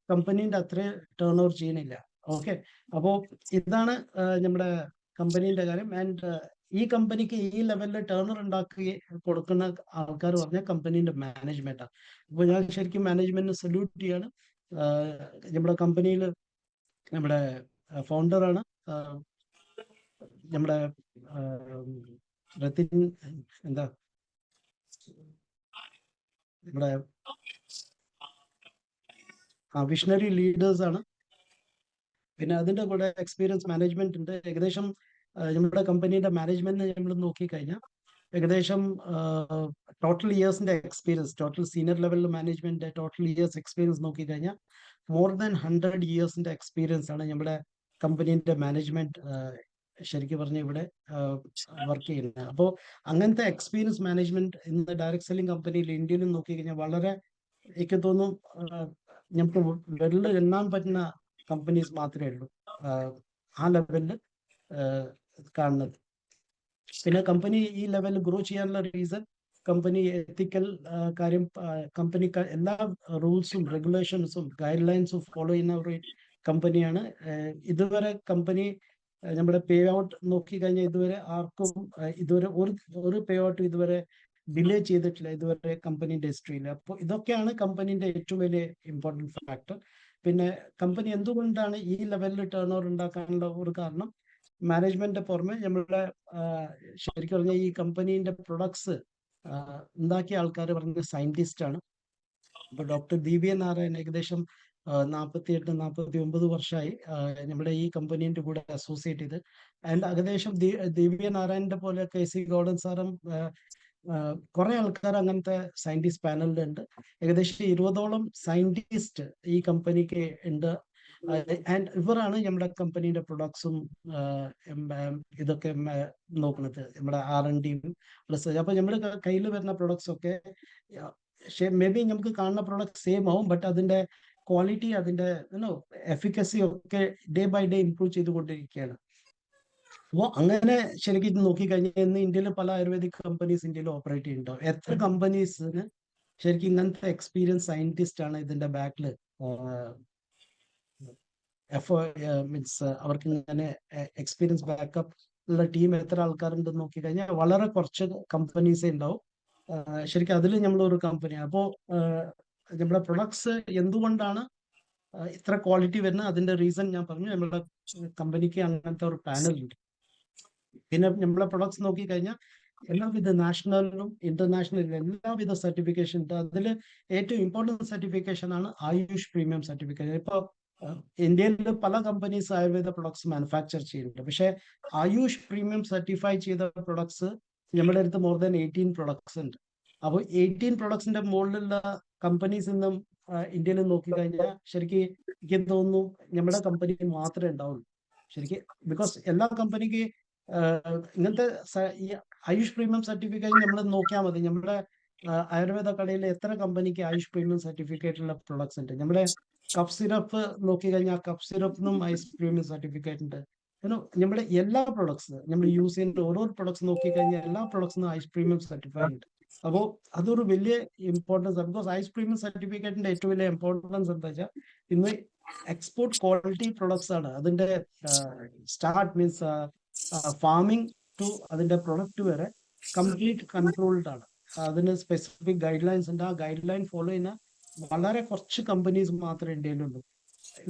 കമ്പനീന്റെ അത്ര ടേൺ ഓവർ ചെയ്യുന്നില്ല. ഓക്കെ, അപ്പോ ഇതാണ് നമ്മുടെ കമ്പനീന്റെ കാര്യം. ആൻഡ് ഈ കമ്പനിക്ക് ഈ ലെവലിൽ ടേണർ ഉണ്ടാക്കി കൊടുക്കുന്ന ആൾക്കാർ പറഞ്ഞാൽ കമ്പനീന്റെ മാനേജ്മെന്റാണ്. അപ്പൊ ഞാൻ ശരിക്കും മാനേജ്മെന്റിന് സല്യൂട്ട് ചെയ്യാണ്. നമ്മുടെ കമ്പനിയിൽ നമ്മുടെ ഫൗണ്ടറാണ് നമ്മുടെ രത്തിൻ, എന്താ നമ്മുടെ വിഷണറി ലീഡേഴ്സ് ആണ്. പിന്നെ അതിന്റെ കൂടെ എക്സ്പീരിയൻസ് മാനേജ്മെന്റ് ഉണ്ട്. ഏകദേശം നമ്മുടെ കമ്പനിയുടെ മാനേജ്മെന്റ് നമ്മൾ നോക്കിക്കഴിഞ്ഞാൽ ഏകദേശം ടോട്ടൽ ഇയേഴ്സിന്റെ experience, total senior level management total years experience നോക്കിക്കഴിഞ്ഞാൽ മോർ ദാൻ 100 ഇയേഴ്സിന്റെ എക്സ്പീരിയൻസ് ആണ് നമ്മുടെ കമ്പനീന്റെ മാനേജ്മെന്റ് ശരിക്കും പറഞ്ഞ ഇവിടെ വർക്ക് ചെയ്യുന്നത്. അപ്പോൾ അങ്ങനത്തെ എക്സ്പീരിയൻസ് മാനേജ്മെന്റ് ഇന്ന് ഡയറക്ട് സെല്ലിംഗ് കമ്പനിയിൽ ഇന്ത്യയിലും നോക്കിക്കഴിഞ്ഞാൽ വളരെ, എനിക്ക് തോന്നുന്നു നമുക്ക് വെള്ളിൽ എണ്ണാൻ പറ്റുന്ന കമ്പനീസ് മാത്രമേ ഉള്ളൂ ആ ലെവലിൽ കാണുന്നത്. പിന്നെ കമ്പനി ഈ ലെവലിൽ ഗ്രോ ചെയ്യാനുള്ള റീസൺ കമ്പനി എത്തിക്കൽ കാര്യം, കമ്പനി എല്ലാ റൂൾസും റെഗുലേഷൻസും ഗൈഡ് ലൈൻസും ഫോളോ ചെയ്യുന്ന ഒരു കമ്പനിയാണ്. ഇതുവരെ കമ്പനി നമ്മുടെ പേ ഔട്ട് നോക്കി കഴിഞ്ഞാൽ ഇതുവരെ ആർക്കും ഇതുവരെ ഒരു പേ ഔട്ട് ഇതുവരെ ഡിലേ ചെയ്തിട്ടില്ല ഇതുവരെ കമ്പനീന്റെ ഹിസ്റ്ററിയിൽ. അപ്പോൾ ഇതൊക്കെയാണ് കമ്പനീന്റെ ഏറ്റവും വലിയ ഇമ്പോർട്ടൻറ്റ് ഫാക്ടർ. പിന്നെ കമ്പനി എന്തുകൊണ്ടാണ് ഈ ലെവലിൽ ടേൺ ഓവർ ഉണ്ടാക്കാനുള്ള ഒരു കാരണം, മാനേജ്മെന്റിന്റെ പുറമെ നമ്മളുടെ ശരിക്കും പറഞ്ഞാൽ ഈ കമ്പനീന്റെ പ്രൊഡക്ട്സ് ഉണ്ടാക്കിയ ആൾക്കാർ പറഞ്ഞ സയന്റിസ്റ്റ് ആണ്. ഇപ്പൊ ഡോക്ടർ ദിവ്യ നാരായൺ ഏകദേശം 48-49 വർഷമായി നമ്മുടെ ഈ കമ്പനീന്റെ കൂടെ അസോസിയേറ്റ് ചെയ്ത്. ആൻഡ് ഏകദേശം ദിവ്യ നാരായണന്റെ പോലെ KC ഗൗഡൻ സാറും കുറെ ആൾക്കാർ അങ്ങനത്തെ സയന്റിസ്റ്റ് പാനലിലുണ്ട്. ഏകദേശം 20ഓളം സയന്റിസ്റ്റ് ഈ കമ്പനിക്ക് ഉണ്ട്. ആൻഡ് ഇവരാണ് നമ്മുടെ കമ്പനിയുടെ പ്രൊഡക്ട്സും ഇതൊക്കെ നോക്കുന്നത്, നമ്മുടെ R&D റിസർച്ച്. അപ്പൊ നമ്മുടെ കയ്യിൽ വരുന്ന പ്രൊഡക്ട്സ് ഒക്കെ മേ ബി നമുക്ക് കാണുന്ന പ്രൊഡക്റ്റ് സെയിം ആവും, ബട്ട് അതിന്റെ ക്വാളിറ്റി, അതിന്റെ എഫിക്കസി ഒക്കെ ഡേ ബൈ ഡേ ഇംപ്രൂവ് ചെയ്തുകൊണ്ടിരിക്കുകയാണ്. അപ്പോൾ അങ്ങനെ ശരിക്കും നോക്കിക്കഴിഞ്ഞാൽ ഇന്ന് ഇന്ത്യയിൽ പല ആയുർവേദിക് കമ്പനീസ് ഇന്ത്യയിൽ ഓപ്പറേറ്റ് ചെയ്യുന്നുണ്ടോ? എത്ര കമ്പനീസിന് ശരിക്കും ഇങ്ങനത്തെ എക്സ്പീരിയൻസ് സയന്റിസ്റ്റ് ആണ് ഇതിന്റെ ബാക്കിൽ മീൻസ് അവർക്ക് ഇങ്ങനെ എക്സ്പീരിയൻസ് ബാക്കപ്പ് ഉള്ള ടീം എത്ര ആൾക്കാരുണ്ടെന്ന് നോക്കിക്കഴിഞ്ഞാൽ വളരെ കുറച്ച് കമ്പനീസേ ഉണ്ടാവും. ശരിക്കും അതിൽ നമ്മളൊരു കമ്പനിയാണ്. അപ്പോൾ നമ്മുടെ പ്രൊഡക്ട്സ് എന്തുകൊണ്ടാണ് ഇത്ര ക്വാളിറ്റി വരുന്നത്, അതിന്റെ റീസൺ ഞാൻ പറഞ്ഞു. നമ്മുടെ കമ്പനിക്ക് അങ്ങനത്തെ ഒരു പാനൽ ഉണ്ട്. പിന്നെ നമ്മളെ പ്രൊഡക്ട്സ് നോക്കിക്കഴിഞ്ഞാൽ എല്ലാവിധ നാഷണലിലും ഇന്റർനാഷണലിലും എല്ലാവിധ സർട്ടിഫിക്കേഷൻ ഉണ്ട്. അതിൽ ഏറ്റവും ഇമ്പോർട്ടൻറ്റ് സർട്ടിഫിക്കേഷൻ ആണ് ആയുഷ് പ്രീമിയം സർട്ടിഫിക്കേഷൻ. ഇപ്പോൾ ഇന്ത്യയിൽ പല കമ്പനീസ് ആയുർവേദ പ്രൊഡക്ട്സ് മാനുഫാക്ചർ ചെയ്യുന്നുണ്ട്. പക്ഷെ ആയുഷ് പ്രീമിയം സർട്ടിഫൈ ചെയ്ത പ്രൊഡക്ട്സ് നമ്മുടെ അടുത്ത് മോർ ദാൻ 18 പ്രൊഡക്ട്സ് ഉണ്ട്. അപ്പോൾ 18 പ്രൊഡക്ട്സിന്റെ മുകളിലുള്ള കമ്പനീസ് ഇന്നും ഇന്ത്യയിൽ നോക്കിക്കഴിഞ്ഞാൽ ശരിക്കും എനിക്ക് തോന്നുന്നു നമ്മുടെ കമ്പനി മാത്രമേ ഉണ്ടാവുള്ളൂ ശരിക്കും. ബിക്കോസ് എല്ലാ കമ്പനിക്ക് ഇങ്ങനത്തെ ഈ ആയുഷ് പ്രീമിയം സർട്ടിഫിക്കറ്റ് നമ്മൾ നോക്കിയാൽ മതി. നമ്മുടെ ആയുർവേദ കടയിൽ എത്ര കമ്പനിക്ക് ആയുഷ് പ്രീമിയം സർട്ടിഫിക്കറ്റ് ഉള്ള പ്രൊഡക്ട്സ് ഉണ്ട്. നമ്മുടെ കഫ് സിറപ്പ് നോക്കിക്കഴിഞ്ഞാൽ കഫ് സിറപ്പിനും ആയുഷ് പ്രീമിയം സർട്ടിഫിക്കറ്റ് ഉണ്ട്. നമ്മുടെ എല്ലാ പ്രൊഡക്ട്സ് നമ്മൾ യൂസ് ചെയ്യുന്ന ഓരോ പ്രൊഡക്ട്സ് നോക്കിക്കഴിഞ്ഞാൽ എല്ലാ പ്രൊഡക്ട്സിനും ആയുഷ് പ്രീമിയം സർട്ടിഫൈഡ് ഉണ്ട്. അപ്പോൾ അതൊരു വലിയ ഇമ്പോർട്ടൻസ് ആണ്. ബിക്കോസ് ആയുഷ് പ്രീമിയം സർട്ടിഫിക്കറ്റിന്റെ ഏറ്റവും വലിയ ഇമ്പോർട്ടൻസ് എന്താ വെച്ചാൽ ഇന്ന് എക്സ്പോർട്ട് ക്വാളിറ്റി പ്രൊഡക്ട്സ് ആണ്. അതിന്റെ സ്റ്റാർട്ട് മീൻസ് ഫാമിംഗ് ടു അതിന്റെ പ്രൊഡക്റ്റ് വരെ കംപ്ലീറ്റ് കൺട്രോൾഡ് ആണ്. അതിന് സ്പെസിഫിക് ഗൈഡ് ലൈൻസ് ഉണ്ട്. ആ ഗൈഡ് ലൈൻ ഫോളോ ചെയ്യുന്ന വളരെ കുറച്ച് കമ്പനീസ് മാത്രമേ ഇന്ത്യയിലുള്ളൂ.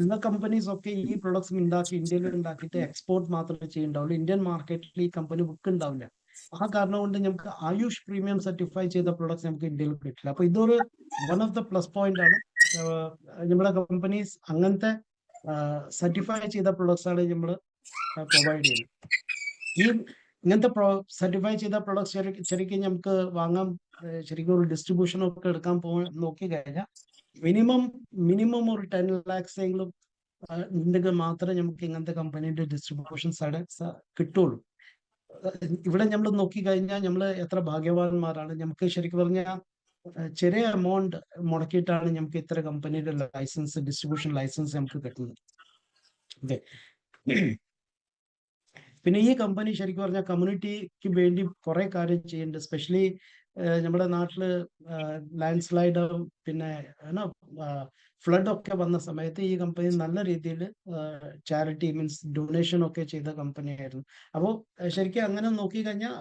ഉള്ള കമ്പനീസ് ഒക്കെ ഈ പ്രൊഡക്ട്സ് ഉണ്ടാക്കി ഇന്ത്യയിൽ ഉണ്ടാക്കിയിട്ട് എക്സ്പോർട്ട് മാത്രമേ ചെയ്യുന്നുണ്ടാവുള്ളൂ. ഇന്ത്യൻ മാർക്കറ്റിൽ ഈ കമ്പനി ബുക്ക് ഉണ്ടാവില്ല. ആ കാരണം കൊണ്ട് നമുക്ക് ആയുഷ് പ്രീമിയം സർട്ടിഫൈ ചെയ്ത പ്രൊഡക്ട്സ് നമുക്ക് ഇന്ത്യയിൽ കിട്ടില്ല. അപ്പൊ ഇതൊരു one of the plus point ആണ്. നമ്മുടെ കമ്പനീസ് അങ്ങനത്തെ സർട്ടിഫൈ ചെയ്ത പ്രൊഡക്ട്സ് ആണ് നമ്മൾ പ്രൊവൈഡ് ചെയ്യുന്നത്. ഈ ഇങ്ങനത്തെ സർട്ടിഫൈ ചെയ്ത പ്രൊഡക്ട്സ് ശരിക്കും നമുക്ക് വാങ്ങാൻ, ശരിക്കും ഒരു ഡിസ്ട്രിബ്യൂഷനൊക്കെ എടുക്കാൻ നോക്കി കഴിഞ്ഞാൽ മിനിമം ഒരു 10 lakhs എങ്കിലും ഉണ്ടെങ്കിൽ മാത്രമേ നമുക്ക് ഇങ്ങനത്തെ കമ്പനീന്റെ ഡിസ്ട്രിബ്യൂഷൻ കിട്ടുള്ളൂ. ഇവിടെ നമ്മൾ നോക്കി കഴിഞ്ഞാൽ നമ്മൾ എത്ര ഭാഗ്യവാന്മാരാണ്. നമുക്ക് ശരിക്കും പറഞ്ഞാൽ ചെറിയ എമൗണ്ട് മുടക്കിയിട്ടാണ് നമുക്ക് ഇത്ര കമ്പനിയുടെ ലൈസൻസ്, ഡിസ്ട്രിബ്യൂഷൻ ലൈസൻസ് നമുക്ക് കിട്ടുന്നത്. അതെ. പിന്നെ ഈ കമ്പനി ശരിക്കും പറഞ്ഞാൽ കമ്മ്യൂണിറ്റിക്ക് വേണ്ടി കുറെ കാര്യം ചെയ്യുന്നുണ്ട്. എസ്പെഷ്യലി നമ്മുടെ നാട്ടില് ലാൻഡ് സ്ലൈഡ് പിന്നെ ഫ്ലഡ് ഒക്കെ വന്ന സമയത്ത് ഈ കമ്പനി നല്ല രീതിയിൽ ചാരിറ്റി മീൻസ് ഡൊണേഷൻ ഒക്കെ ചെയ്ത കമ്പനിയായിരുന്നു. അപ്പോൾ ശരിക്കും അങ്ങനെ നോക്കിക്കഴിഞ്ഞാൽ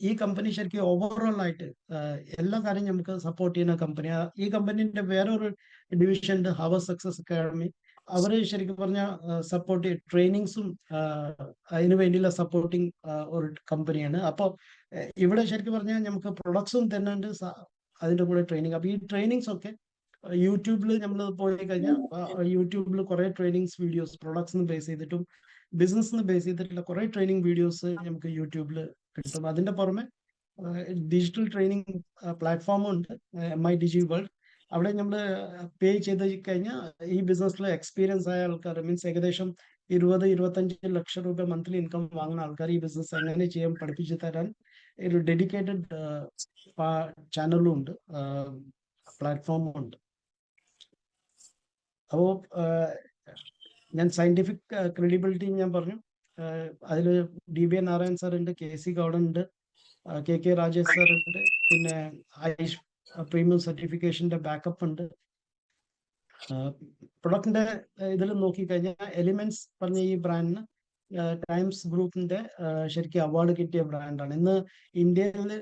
ഈ കമ്പനി ശരിക്കും ഓവറോൾ ആയിട്ട് എല്ലാ കാര്യം നമുക്ക് സപ്പോർട്ട് ചെയ്യുന്ന കമ്പനിയാണ്. ഈ കമ്പനീന്റെ വേറൊരു ഡിവിഷൻ ഉണ്ട്, ഹവർ സക്സസ് അക്കാഡമി. അവര് ശരിക്കും പറഞ്ഞാൽ സപ്പോർട്ട് ട്രെയിനിങ്സും അതിനു വേണ്ടിയുള്ള സപ്പോർട്ടിങ് ഒരു കമ്പനിയാണ്. അപ്പോൾ ഇവിടെ ശരിക്കും പറഞ്ഞാൽ നമുക്ക് പ്രൊഡക്ട്സും തന്നെയുണ്ട്, അതിന്റെ കൂടെ ട്രെയിനിങ്. അപ്പൊ ഈ ട്രെയിനിങ്സ് ഒക്കെ യൂട്യൂബിൽ നമ്മൾ പോയി കഴിഞ്ഞാൽ യൂട്യൂബിൽ കുറെ ട്രെയിനിങ്സ് വീഡിയോസ് പ്രൊഡക്ട്സിന് ബേസ് ചെയ്തിട്ടും ബിസിനസ്സിന് ബേസ് ചെയ്തിട്ടുള്ള കുറെ ട്രെയിനിങ് വീഡിയോസ് നമുക്ക് യൂട്യൂബിൽ കിട്ടും. അതിന്റെ പുറമെ ഡിജിറ്റൽ ട്രെയിനിങ് പ്ലാറ്റ്ഫോമും ഉണ്ട്, MIDG വേൾഡ്. അവിടെ നമ്മൾ പേ ചെയ്ത് കഴിഞ്ഞാൽ ഈ ബിസിനസ്സിൽ എക്സ്പീരിയൻസ് ആയ ആൾക്കാർ മീൻസ് ഏകദേശം 20-25 ലക്ഷം രൂപ മന്ത്ലി ഇൻകം വാങ്ങുന്ന ആൾക്കാർ ഈ ബിസിനസ് എങ്ങനെ ചെയ്യാൻ പഠിപ്പിച്ചു തരാൻ ഒരു ഡെഡിക്കേറ്റഡ് ചാനലും ഉണ്ട്, പ്ലാറ്റ്ഫോമും ഉണ്ട്. അപ്പോൾ ഞാൻ സയന്റിഫിക് ക്രെഡിബിലിറ്റി ഞാൻ പറഞ്ഞു. അതിൽ DBA നാരായൺ സാർ ഉണ്ട്, KC ഗൗഡൻ ഉണ്ട്, KK രാജേഷ് സാർ ഉണ്ട്, പിന്നെ ആയുഷ് പ്രീമിയം സർട്ടിഫിക്കേഷന്റെ ബാക്കപ്പ് ഉണ്ട്. പ്രൊഡക്റ്റിന്റെ ഇതിൽ നോക്കിക്കഴിഞ്ഞാൽ എലിമെന്റ്സ് പറഞ്ഞ ഈ ബ്രാൻഡിന് ടൈംസ് ഗ്രൂപ്പിന്റെ ശരിക്കും അവാർഡ് കിട്ടിയ ബ്രാൻഡാണ്. ഇന്ന് ഇന്ത്യയിൽ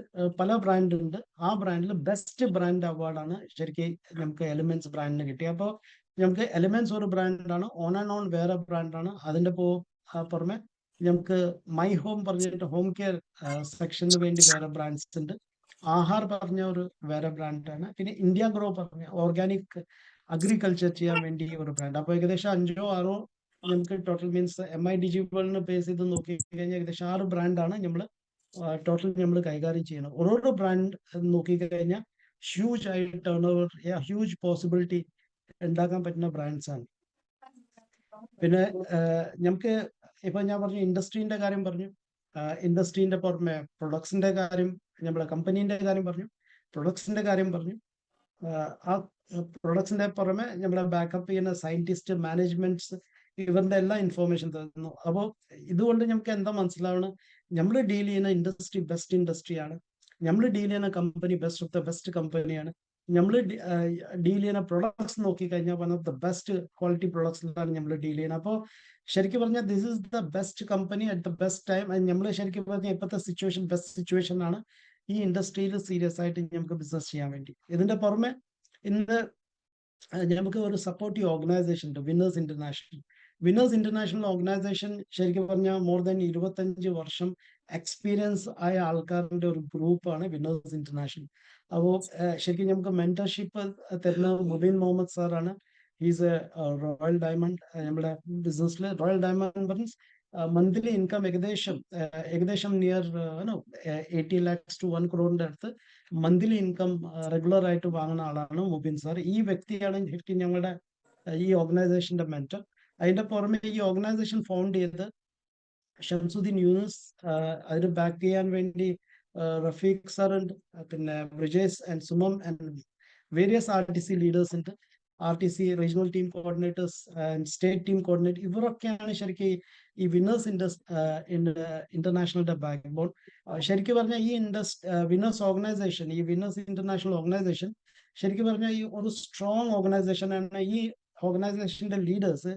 പല ബ്രാൻഡ് ഉണ്ട്, ആ ബ്രാൻഡിൽ ബെസ്റ്റ് ബ്രാൻഡ് അവാർഡാണ് ശരിക്കും നമുക്ക് എലിമെന്റ്സ് ബ്രാൻഡിന് കിട്ടിയത്. അപ്പോൾ നമുക്ക് എലിമെന്റ്സ് ഒരു ബ്രാൻഡാണ്, ഓൺ ആൻഡ് ഓൺ വേറെ ബ്രാൻഡാണ്. അതിന്റെ പുറമെ നമുക്ക് മൈ ഹോം പറഞ്ഞിട്ട് ഹോം കെയർ സെക്ഷന് വേണ്ടി വേറെ ബ്രാൻഡ്സ് ഉണ്ട്. ആഹാർ പറഞ്ഞ ഒരു വേറെ ബ്രാൻഡാണ്. പിന്നെ ഇന്ത്യ ഗ്രോ പറഞ്ഞ ഓർഗാനിക് അഗ്രികൾച്ചർ ചെയ്യാൻ വേണ്ടി ഒരു ബ്രാൻഡ്. അപ്പോൾ ഏകദേശം 5-6 നമുക്ക് ടോട്ടൽ മീൻസ് MIDG വേൾഡിനെ ബേസ് ചെയ്ത് നോക്കി കഴിഞ്ഞാൽ ഏകദേശം 6 ബ്രാൻഡാണ് നമ്മൾ ടോട്ടൽ നമ്മൾ കൈകാര്യം ചെയ്യുന്നത്. ഓരോരോ ബ്രാൻഡ് നോക്കിക്കഴിഞ്ഞാൽ ഹ്യൂജ് ആയി ടേൺ ഓവർ, ഹ്യൂജ് പോസിബിലിറ്റി ഉണ്ടാക്കാൻ പറ്റുന്ന ബ്രാൻഡ്സ് ആണ്. പിന്നെ നമുക്ക് ഇപ്പൊ ഞാൻ പറഞ്ഞു ഇൻഡസ്ട്രീന്റെ കാര്യം പറഞ്ഞു, ഇൻഡസ്ട്രീന്റെ പുറമെ പ്രൊഡക്ട്സിന്റെ കാര്യം, നമ്മളെ കമ്പനീന്റെ കാര്യം പറഞ്ഞു, പ്രൊഡക്ട്സിന്റെ കാര്യം പറഞ്ഞു. ആ പ്രൊഡക്ട്സിന്റെ പുറമെ നമ്മളെ ബാക്കപ്പ് ചെയ്യുന്ന സയന്റിസ്റ്റ്, മാനേജ്മെന്റ്സ്, ഇവരുടെ എല്ലാ ഇൻഫോർമേഷൻ തരുന്നു. അപ്പോൾ ഇതുകൊണ്ട് നമുക്ക് എന്താ മനസ്സിലാവണം, നമ്മൾ ഡീൽ ചെയ്യുന്ന ഇൻഡസ്ട്രി ബെസ്റ്റ് ഇൻഡസ്ട്രിയാണ്, നമ്മൾ ഡീൽ ചെയ്യുന്ന company best of the best കമ്പനിയാണ്, നമ്മൾ ഡീൽ ചെയ്യുന്ന പ്രൊഡക്ട്സ് നോക്കിക്കഴിഞ്ഞാൽ one of the best quality പ്രൊഡക്ട്സിലാണ് നമ്മൾ ഡീൽ ചെയ്യുന്നത്. അപ്പോൾ ശരിക്കും പറഞ്ഞാൽ this is the best company at the best time. നമ്മൾ ശരിക്കും പറഞ്ഞാൽ ഇപ്പോഴത്തെ സിറ്റുവേഷൻ ബെസ്റ്റ് സിറ്റുവേഷൻ ആണ് ഈ ഇൻഡസ്ട്രിയിൽ സീരിയസ് ആയിട്ട് നമുക്ക് ബിസിനസ് ചെയ്യാൻ വേണ്ടി. ഇതിന്റെ പുറമെ ഇന്ന് നമുക്ക് ഒരു സപ്പോർട്ടീവ് ഓർഗനൈസേഷൻ ഉണ്ട്, winners international. Winners international organisation ശരിക്കും പറഞ്ഞാൽ മോർ ദാൻ 25 വർഷം എക്സ്പീരിയൻസ് ആയ ആൾക്കാരുടെ ഒരു ഗ്രൂപ്പാണ് വിന്നേഴ്സ് ഇന്റർനാഷണൽ. അപ്പോൾ ശരിക്കും നമുക്ക് മെന്റർഷിപ്പ് തരുന്ന മുബീൻ മുഹമ്മദ് സാറാണ്. He's A royal diamond. നമ്മുടെ ബിസിനസ്സിൽ royal diamond means monthly income ഏകദേശം നിയർ 80 lakhs to 1 crore അടുത്ത് മന്ത്ലി ഇൻകം റെഗുലർ ആയിട്ട് വാങ്ങുന്ന ആളാണ് മുബീൻ സാർ. ഈ വ്യക്തിയാണ് ശരിക്കും ഞങ്ങളുടെ ഈ ഓർഗനൈസേഷന്റെ മെന്റർ. അതിന്റെ പുറമെ ഈ ഓർഗനൈസേഷൻ ഫൗണ്ട് ചെയ്ത് ഷംസുദ്ദീൻ യൂനുസ്, അതിന് ബാക്ക് ചെയ്യാൻ വേണ്ടി റഫീഖ് സാർ ഉണ്ട്, പിന്നെ Brijesh and Sumam and various RTC leaders ഉണ്ട്, RTC regional team coordinators and state team coordinator. ഇവരൊക്കെയാണ് ശരിക്കും ഈ വിന്നേഴ്സ് ഇന്റർനാഷണലിന്റെ ബാക്ക് ബോൺ. ശരിക്കും പറഞ്ഞാൽ ഈ വിന്നേഴ്സ് ഓർഗനൈസേഷൻ, ഈ വിന്നേഴ്സ് ഇന്റർനാഷണൽ ഓർഗനൈസേഷൻ ശരിക്കും പറഞ്ഞാൽ ഈ ഒരു സ്ട്രോങ് ഓർഗനൈസേഷൻ ആണ്. ഈ ഓർഗനൈസേഷന്റെ ലീഡേഴ്സ്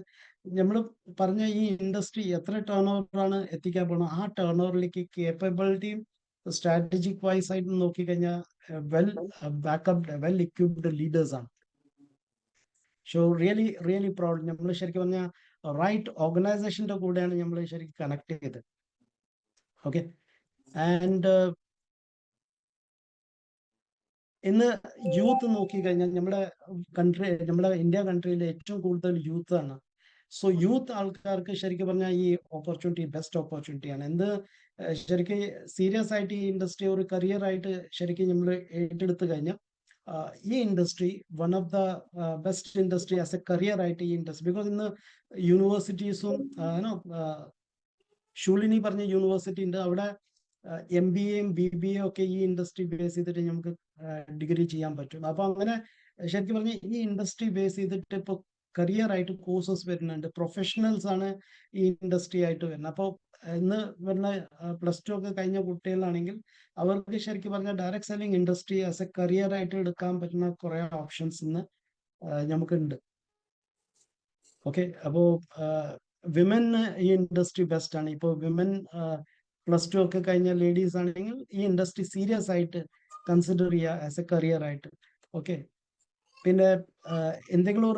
നമ്മൾ പറഞ്ഞ ഈ ഇൻഡസ്ട്രി എത്ര ടേൺ ഓവർ ആണ് എത്തിക്കാൻ പോകുന്നത്, ആ ടേൺ ഓവറിലേക്ക് കേപ്പബിലിറ്റിയും സ്ട്രാറ്റജിക് വൈസ് ആയിട്ട് നോക്കിക്കഴിഞ്ഞാൽ വെൽ ബാക്കപ്ഡ്, വെൽ ഇക്വിപ്ഡ് ലീഡേഴ്സ് ആണ്. So really proud. നമ്മൾ ശരിക്കും പറഞ്ഞാൽ റൈറ്റ് ഓർഗനൈസേഷന്റെ കൂടെയാണ് നമ്മൾ ശരിക്കും കണക്ട് ചെയ്തത്. ഓക്കെ. ആൻഡ് ഇന്ന് യൂത്ത് നോക്കിക്കഴിഞ്ഞാൽ നമ്മുടെ ഇന്ത്യ കൺട്രിയിൽ ഏറ്റവും കൂടുതൽ യൂത്ത് ആണ്. സോ യൂത്ത് ആൾക്കാർക്ക് ശരിക്കും പറഞ്ഞാൽ ഈ ഓപ്പർച്യൂണിറ്റി ബെസ്റ്റ് ഓപ്പർച്യൂണിറ്റിയാണ്. എന്ത് ശരിക്കും സീരിയസ് ആയിട്ട് ഈ ഇൻഡസ്ട്രി ഒരു കരിയർ ആയിട്ട് ശരിക്കും നമ്മൾ ഏറ്റെടുത്ത് കഴിഞ്ഞാൽ ഈ industry one of the best industry as A career ആയിട്ട് ഈ ഇൻഡസ്ട്രി. ബിക്കോസ് ഇന്ന് യൂണിവേഴ്സിറ്റീസും ഷൂലിനി പറഞ്ഞ യൂണിവേഴ്സിറ്റി ഉണ്ട്, അവിടെ MBA BBA ഒക്കെ ഈ ഇൻഡസ്ട്രി ബേസ് ചെയ്തിട്ട് നമുക്ക് ഡിഗ്രി ചെയ്യാൻ പറ്റും. അപ്പൊ അങ്ങനെ ശരിക്കും പറഞ്ഞാൽ ഈ ഇൻഡസ്ട്രി ബേസ് ചെയ്തിട്ട് ഇപ്പൊ കരിയർ ആയിട്ട് കോഴ്സസ് വരുന്നുണ്ട്, പ്രൊഫഷണൽസ് ആണ് ഈ ഇൻഡസ്ട്രി ആയിട്ട് വരുന്നത്. അപ്പോൾ ഇന്ന് വരുന്ന +2 ഒക്കെ കഴിഞ്ഞ കുട്ടികളാണെങ്കിൽ അവർക്ക് ശരിക്കും പറഞ്ഞാൽ direct selling industry as A career ആയിട്ട് എടുക്കാൻ പറ്റുന്ന കുറെ ഓപ്ഷൻസ് ഇന്ന് നമുക്കുണ്ട്. ഓക്കെ, അപ്പോ വിമൻ ഈ ഇൻഡസ്ട്രി ബെസ്റ്റ് ആണ്. ഇപ്പോൾ വിമൻ +2 ഒക്കെ കഴിഞ്ഞ ലേഡീസ് ആണെങ്കിൽ ഈ ഇൻഡസ്ട്രി സീരിയസ് ആയിട്ട് കൺസിഡർ ചെയ്യുക ആസ് എ കരിയർ ആയിട്ട്. ഓക്കെ, പിന്നെ എന്തെങ്കിലും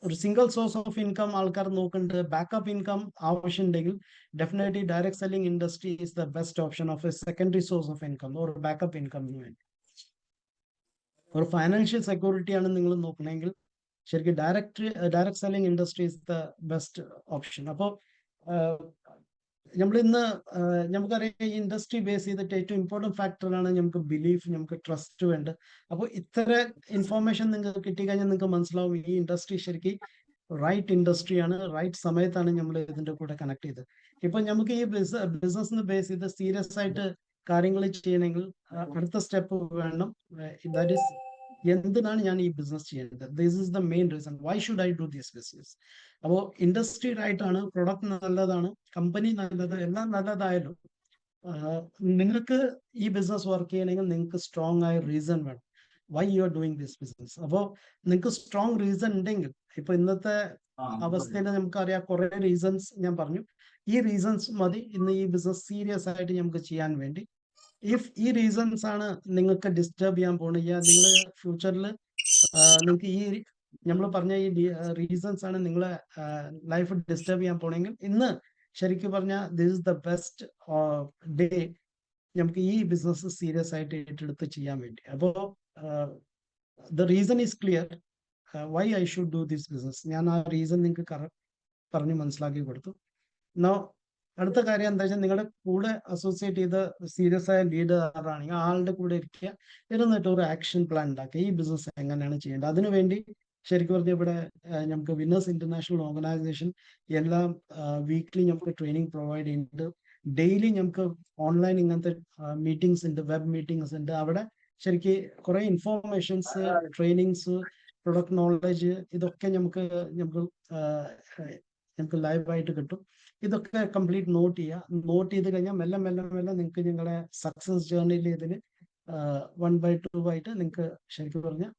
ഒരു സിംഗിൾ സോഴ്സ് ഓഫ് ഇൻകം ആൾക്കാർ നോക്കുന്നുണ്ട്, ബാക്കപ്പ് ഇൻകം ആവശ്യമുണ്ടെങ്കിൽ definitely direct selling industry is the best option of A secondary source of income ഒരു ബാക്കപ്പ് ഇൻകമിന് വേണ്ടി. ഒരു ഫൈനാൻഷ്യൽ സെക്യൂരിറ്റി ആണ് നിങ്ങൾ നോക്കണമെങ്കിൽ ശരിക്കും direct selling industry is the best option. അപ്പോൾ നമ്മൾ ഇന്ന് നമുക്കറിയാം ഈ ഇൻഡസ്ട്രി ബേസ് ചെയ്തിട്ട് ഏറ്റവും ഇമ്പോർട്ടൻറ്റ് ഫാക്ടറാണ് നമുക്ക് ബിലീഫ്, നമുക്ക് ട്രസ്റ്റ് വേണ്ട. അപ്പോൾ ഇത്ര ഇൻഫോർമേഷൻ നിങ്ങൾക്ക് കിട്ടിക്കഴിഞ്ഞാൽ നിങ്ങൾക്ക് മനസ്സിലാവും ഈ ഇൻഡസ്ട്രി ശരിക്കും റൈറ്റ് ഇൻഡസ്ട്രിയാണ്, റൈറ്റ് സമയത്താണ് നമ്മൾ ഇതിന്റെ കൂടെ കണക്ട് ചെയ്തത്. ഇപ്പൊ നമുക്ക് ഈ ബിസിനസ് ബേസ് ചെയ്ത് സീരിയസ് ആയിട്ട് കാര്യങ്ങൾ ചെയ്യണമെങ്കിൽ അടുത്ത സ്റ്റെപ്പ് വേണം. ദാറ്റ് ഈസ് എന്തിനാണ് ഞാൻ ഈ ബിസിനസ് ചെയ്യുന്നത്, this is the main reason why should I do this business. അപ്പോൾ ഇൻഡസ്ട്രി റൈറ്റ് ആണ്, പ്രൊഡക്റ്റ് നല്ലതാണ്, കമ്പനി നല്ലത്, എല്ലാം നല്ലതായാലും നിങ്ങൾക്ക് ഈ ബിസിനസ് വർക്ക് ചെയ്യണമെങ്കിൽ നിങ്ങൾക്ക് സ്ട്രോങ് ആയ റീസൺ വേണം why you are doing this business. അപ്പോൾ നിങ്ങൾക്ക് സ്ട്രോങ് റീസൺ ഉണ്ടെങ്കിൽ, ഇപ്പൊ ഇന്നത്തെ അവസ്ഥയിൽ നമുക്കറിയാം കുറെ റീസൺസ് ഞാൻ പറഞ്ഞു, ഈ റീസൺസ് മതി ഇന്ന് ഈ ബിസിനസ് സീരിയസ് ആയിട്ട് നമുക്ക് ചെയ്യാൻ വേണ്ടി. ഇഫ് ഈ റീസൺസ് ആണ് നിങ്ങൾക്ക് ഡിസ്റ്റർബ് ചെയ്യാൻ പോകുന്നത്, നിങ്ങൾ ഫ്യൂച്ചറിൽ നിങ്ങൾക്ക് ഈ നമ്മൾ പറഞ്ഞ ഈ റീസൺസ് ആണ് നിങ്ങളെ ലൈഫ് ഡിസ്റ്റർബ് ചെയ്യാൻ പോണെങ്കിൽ, ഇന്ന് ശരിക്കും പറഞ്ഞാൽ this is the best day നമുക്ക് ഈ ബിസിനസ് സീരിയസ് ആയിട്ട് ഏറ്റെടുത്ത് ചെയ്യാൻ വേണ്ടി. അപ്പോൾ the reason is clear why I should do this business. ഞാൻ ആ റീസൺ നിങ്ങൾക്ക് പറഞ്ഞ് മനസ്സിലാക്കി കൊടുത്തു. നോ അടുത്ത കാര്യം എന്താ വെച്ചാൽ നിങ്ങളുടെ കൂടെ അസോസിയേറ്റ് ചെയ്ത സീരിയസ് ആയ ലീഡർ ആണെങ്കിൽ ആളുടെ കൂടെ ഇരിക്കുക, ഇരുന്നിട്ട് ഒരു ആക്ഷൻ പ്ലാൻ ഉണ്ടാക്കുക, ഈ ബിസിനസ് എങ്ങനെയാണ് ചെയ്യേണ്ടത്. അതിനുവേണ്ടി ശരിക്കും പറഞ്ഞാൽ ഇവിടെ നമുക്ക് വിന്നേഴ്സ് ഇന്റർനാഷണൽ ഓർഗനൈസേഷൻ എല്ലാം വീക്ക്ലി നമുക്ക് ട്രെയിനിങ് പ്രൊവൈഡ് ചെയ്യുന്നുണ്ട്. ഡെയിലി നമുക്ക് ഓൺലൈൻ ഇങ്ങനത്തെ മീറ്റിംഗ്സ് ഉണ്ട്, വെബ് മീറ്റിംഗ്സ് ഉണ്ട്. അവിടെ ശരിക്കും കുറെ ഇൻഫോർമേഷൻസ്, ട്രെയിനിങ്സ്, പ്രൊഡക്റ്റ് നോളജ് ഇതൊക്കെ നമുക്ക് ലൈവായിട്ട് കിട്ടും. ഇതൊക്കെ കംപ്ലീറ്റ് നോട്ട് നോട്ട് ചെയ്ത് കഴിഞ്ഞാൽ മെല്ലെ മെല്ലെ മെല്ലെ നിങ്ങൾക്ക് നിങ്ങളുടെ സക്സസ് ജേർണിയിൽ ഇതിന് 1/2 ആയിട്ട് നിങ്ങൾക്ക് ശരിക്കും പറഞ്ഞാൽ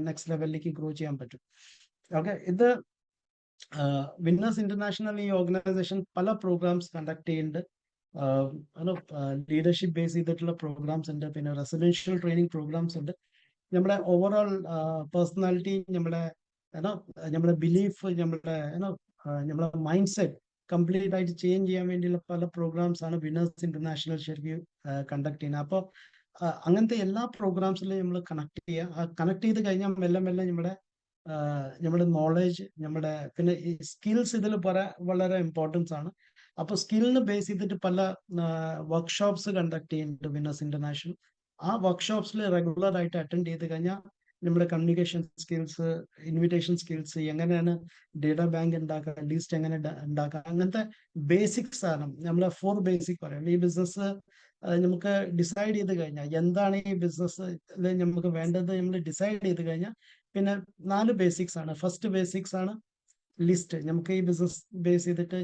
നെക്സ്റ്റ് ലെവലിലേക്ക് ഗ്രോ ചെയ്യാൻ പറ്റും. ഓക്കെ, ഇത് വിന്നേഴ്സ് ഇന്റർനാഷണൽ ഈ ഓർഗനൈസേഷൻ പല പ്രോഗ്രാംസ് കണ്ടക്ട് ചെയ്യുന്നുണ്ട്. ലീഡർഷിപ്പ് ബേസ് ചെയ്തിട്ടുള്ള പ്രോഗ്രാംസ് ഉണ്ട്, പിന്നെ റെസിഡൻഷ്യൽ ട്രെയിനിങ് പ്രോഗ്രാംസ് ഉണ്ട്. നമ്മുടെ ഓവറോൾ പേഴ്സണാലിറ്റി, നമ്മുടെ ബിലീഫ്, നമ്മുടെ മൈൻഡ് സെറ്റ് കംപ്ലീറ്റ് ആയിട്ട് ചേഞ്ച് ചെയ്യാൻ വേണ്ടിയുള്ള പല പ്രോഗ്രാംസ് ആണ് വിന്നേഴ്സ് ഇന്റർനാഷണൽ ശരിക്കും കണ്ടക്ട് ചെയ്യുന്നത്. അപ്പോൾ അങ്ങനത്തെ എല്ലാ പ്രോഗ്രാംസിലും നമ്മൾ കണക്ട് ചെയ്ത് കഴിഞ്ഞാൽ മെല്ലെ മെല്ലെ നമ്മുടെ നോളജ്, പിന്നെ ഈ സ്കിൽസ് ഇതിൽ വളരെ ഇമ്പോർട്ടൻസ് ആണ്. അപ്പോൾ സ്കില്ലിന് ബേസ് ചെയ്തിട്ട് പല വർക്ക്ഷോപ്സ് കണ്ടക്ട് ചെയ്യുന്നുണ്ട് വിന്നേഴ്സ് ഇന്റർനാഷണൽ. ആ വർക്ക്ഷോപ്സിൽ റെഗുലർ ആയിട്ട് അറ്റൻഡ് ചെയ്ത് കഴിഞ്ഞാൽ നമ്മുടെ കമ്മ്യൂണിക്കേഷൻ സ്കിൽസ്, ഇൻവിറ്റേഷൻ സ്കിൽസ്, എങ്ങനെയാണ് ഡേറ്റാ ബാങ്ക് ഉണ്ടാക്കുക, ലിസ്റ്റ് എങ്ങനെ ഉണ്ടാക്കുക, അങ്ങനത്തെ ബേസിക്സ് ആണ് നമ്മളെ 4 ബേസിക് പറയാം. ഈ ബിസിനസ് നമുക്ക് ഡിസൈഡ് ചെയ്ത് കഴിഞ്ഞാൽ എന്താണ് ഈ ബിസിനസ് നമുക്ക് വേണ്ടത് നമ്മൾ ഡിസൈഡ് ചെയ്ത് കഴിഞ്ഞാൽ പിന്നെ 4 ബേസിക്സ് ആണ്. ഫസ്റ്റ് ബേസിക്സ് ആണ് ലിസ്റ്റ്. നമുക്ക് ഈ ബിസിനസ് ബേസ് ചെയ്തിട്ട്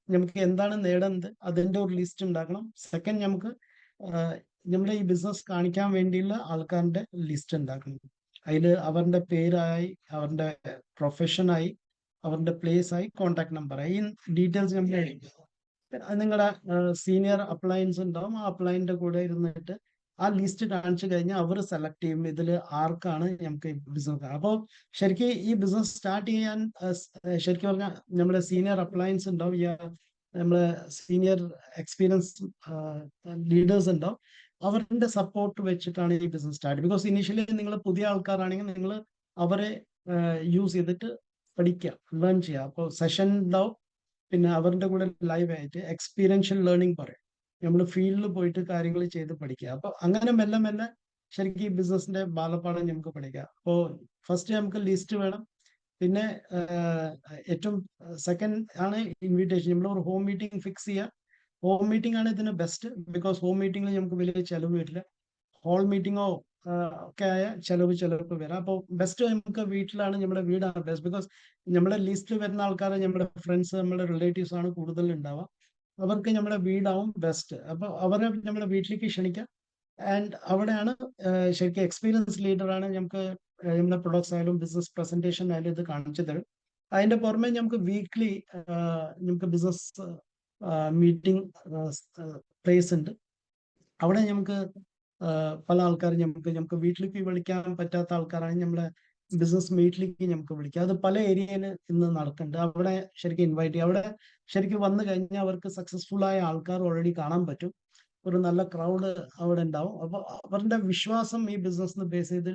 നമുക്ക് എന്താണ് നേടേണ്ടത് അതിന്റെ ഒരു ലിസ്റ്റ് ഉണ്ടാക്കണം. സെക്കൻഡ്, നമ്മുടെ ഈ ബിസിനസ് കാണിക്കാൻ വേണ്ടിയുള്ള ആൾക്കാരുടെ ലിസ്റ്റ് ഉണ്ടാക്കണം. അതിൽ അവരുടെ പേരായി, അവരുടെ പ്രൊഫഷനായി, അവരുടെ പ്ലേസ് ആയി, കോണ്ടാക്ട് നമ്പറായി, ഈ ഡീറ്റെയിൽസ് നമ്മൾ നിങ്ങളുടെ സീനിയർ അപ്ലയൻസ് ഉണ്ടാവും, ആ അപ്ലയന്റെ കൂടെ ഇരുന്നിട്ട് ആ ലിസ്റ്റ് കാണിച്ചു കഴിഞ്ഞാൽ അവർ സെലക്ട് ചെയ്യും ഇതിൽ ആർക്കാണ് നമുക്ക് ബിസിനസ്. അപ്പോൾ ശരിക്കും ഈ ബിസിനസ് സ്റ്റാർട്ട് ചെയ്യാൻ ശരിക്കും പറഞ്ഞാൽ നമ്മുടെ സീനിയർ അപ്ലയൻസ് ഉണ്ടാവും, നമ്മളെ സീനിയർ എക്സ്പീരിയൻസ് ലീഡേഴ്സ് ഉണ്ടാവും, അവരുടെ സപ്പോർട്ട് വെച്ചിട്ടാണ് ഈ ബിസിനസ് സ്റ്റാർട്ട്. ബിക്കോസ് ഇനീഷ്യലി നിങ്ങൾ പുതിയ ആൾക്കാരാണെങ്കിൽ നിങ്ങൾ അവരെ യൂസ് ചെയ്തിട്ട് പഠിക്കുക, ലേൺ ചെയ്യുക. അപ്പോൾ സെഷൻ ഉണ്ടാവും, പിന്നെ അവരുടെ കൂടെ ലൈവ് ആയിട്ട് എക്സ്പീരിയൻഷ്യൽ ലേണിംഗ് പറയും. നമ്മൾ ഫീൽഡിൽ പോയിട്ട് കാര്യങ്ങൾ ചെയ്ത് പഠിക്കുക. അപ്പോൾ അങ്ങനെ മെല്ലെ മെല്ലെ ശരിക്കും ഈ ബിസിനസിന്റെ ബാലപാഠം നമുക്ക് പഠിക്കാം. അപ്പോൾ ഫസ്റ്റ് നമുക്ക് ലിസ്റ്റ് വേണം. പിന്നെ ഏറ്റവും സെക്കൻഡ് ആണ് ഇൻവിറ്റേഷൻ. നമ്മൾ ഒരു ഹോം മീറ്റിംഗ് ഫിക്സ് ചെയ്യുക. ഹോം മീറ്റിംഗ് ആണ് ഇതിന് ബെസ്റ്റ്. ബിക്കോസ് ഹോം മീറ്റിംഗിൽ നമുക്ക് വലിയ ചെലവ് വരില്ല. ഹോൾ മീറ്റിങ്ങോ ഒക്കെ ആയ ചിലവ് വരാം. അപ്പോൾ ബെസ്റ്റ് നമുക്ക് വീട്ടിലാണ്, നമ്മുടെ വീടാണ് ബെസ്റ്റ്. ബിക്കോസ് നമ്മുടെ ലിസ്റ്റിൽ വരുന്ന ആൾക്കാർ നമ്മുടെ ഫ്രണ്ട്സ്, നമ്മുടെ റിലേറ്റീവ്സ് ആണ് കൂടുതൽ ഉണ്ടാവുക. അവർക്ക് നമ്മുടെ വീടാവും ബെസ്റ്റ്. അപ്പോൾ അവരെ നമ്മുടെ വീട്ടിലേക്ക് ക്ഷണിക്കാം. ആൻഡ് അവിടെയാണ് ശരിക്കും എക്സ്പീരിയൻസ് ലീഡറാണ് നമുക്ക് നമ്മുടെ പ്രൊഡക്ട്സ് ആയാലും ബിസിനസ് പ്രസന്റേഷൻ ആയാലും ഇത് കാണിച്ചു തരും. അതിന്റെ പുറമെ നമുക്ക് വീക്ക്ലി നമുക്ക് ബിസിനസ് മീറ്റിംഗ് പ്ലേസ് ഉണ്ട്. അവിടെ നമുക്ക് പല ആൾക്കാർ നമുക്ക് വീട്ടിലേക്ക് വിളിക്കാൻ പറ്റാത്ത ആൾക്കാരാണ് നമ്മളെ ബിസിനസ് മീറ്റിലേക്ക് നമുക്ക് വിളിക്കുക. അത് പല ഏരിയയിൽ ഇന്ന് നടക്കുന്നുണ്ട്. അവിടെ ശരിക്കും ഇൻവൈറ്റ് ചെയ്യുക. അവിടെ ശരിക്കും വന്നു കഴിഞ്ഞാൽ അവർക്ക് സക്സസ്ഫുൾ ആയ ആൾക്കാർ ഓൾറെഡി കാണാൻ പറ്റും. ഒരു നല്ല ക്രൗഡ് അവിടെ ഉണ്ടാവും. അപ്പോൾ അവരുടെ വിശ്വാസം ഈ ബിസിനസ്സിന് ബേസ് ചെയ്ത്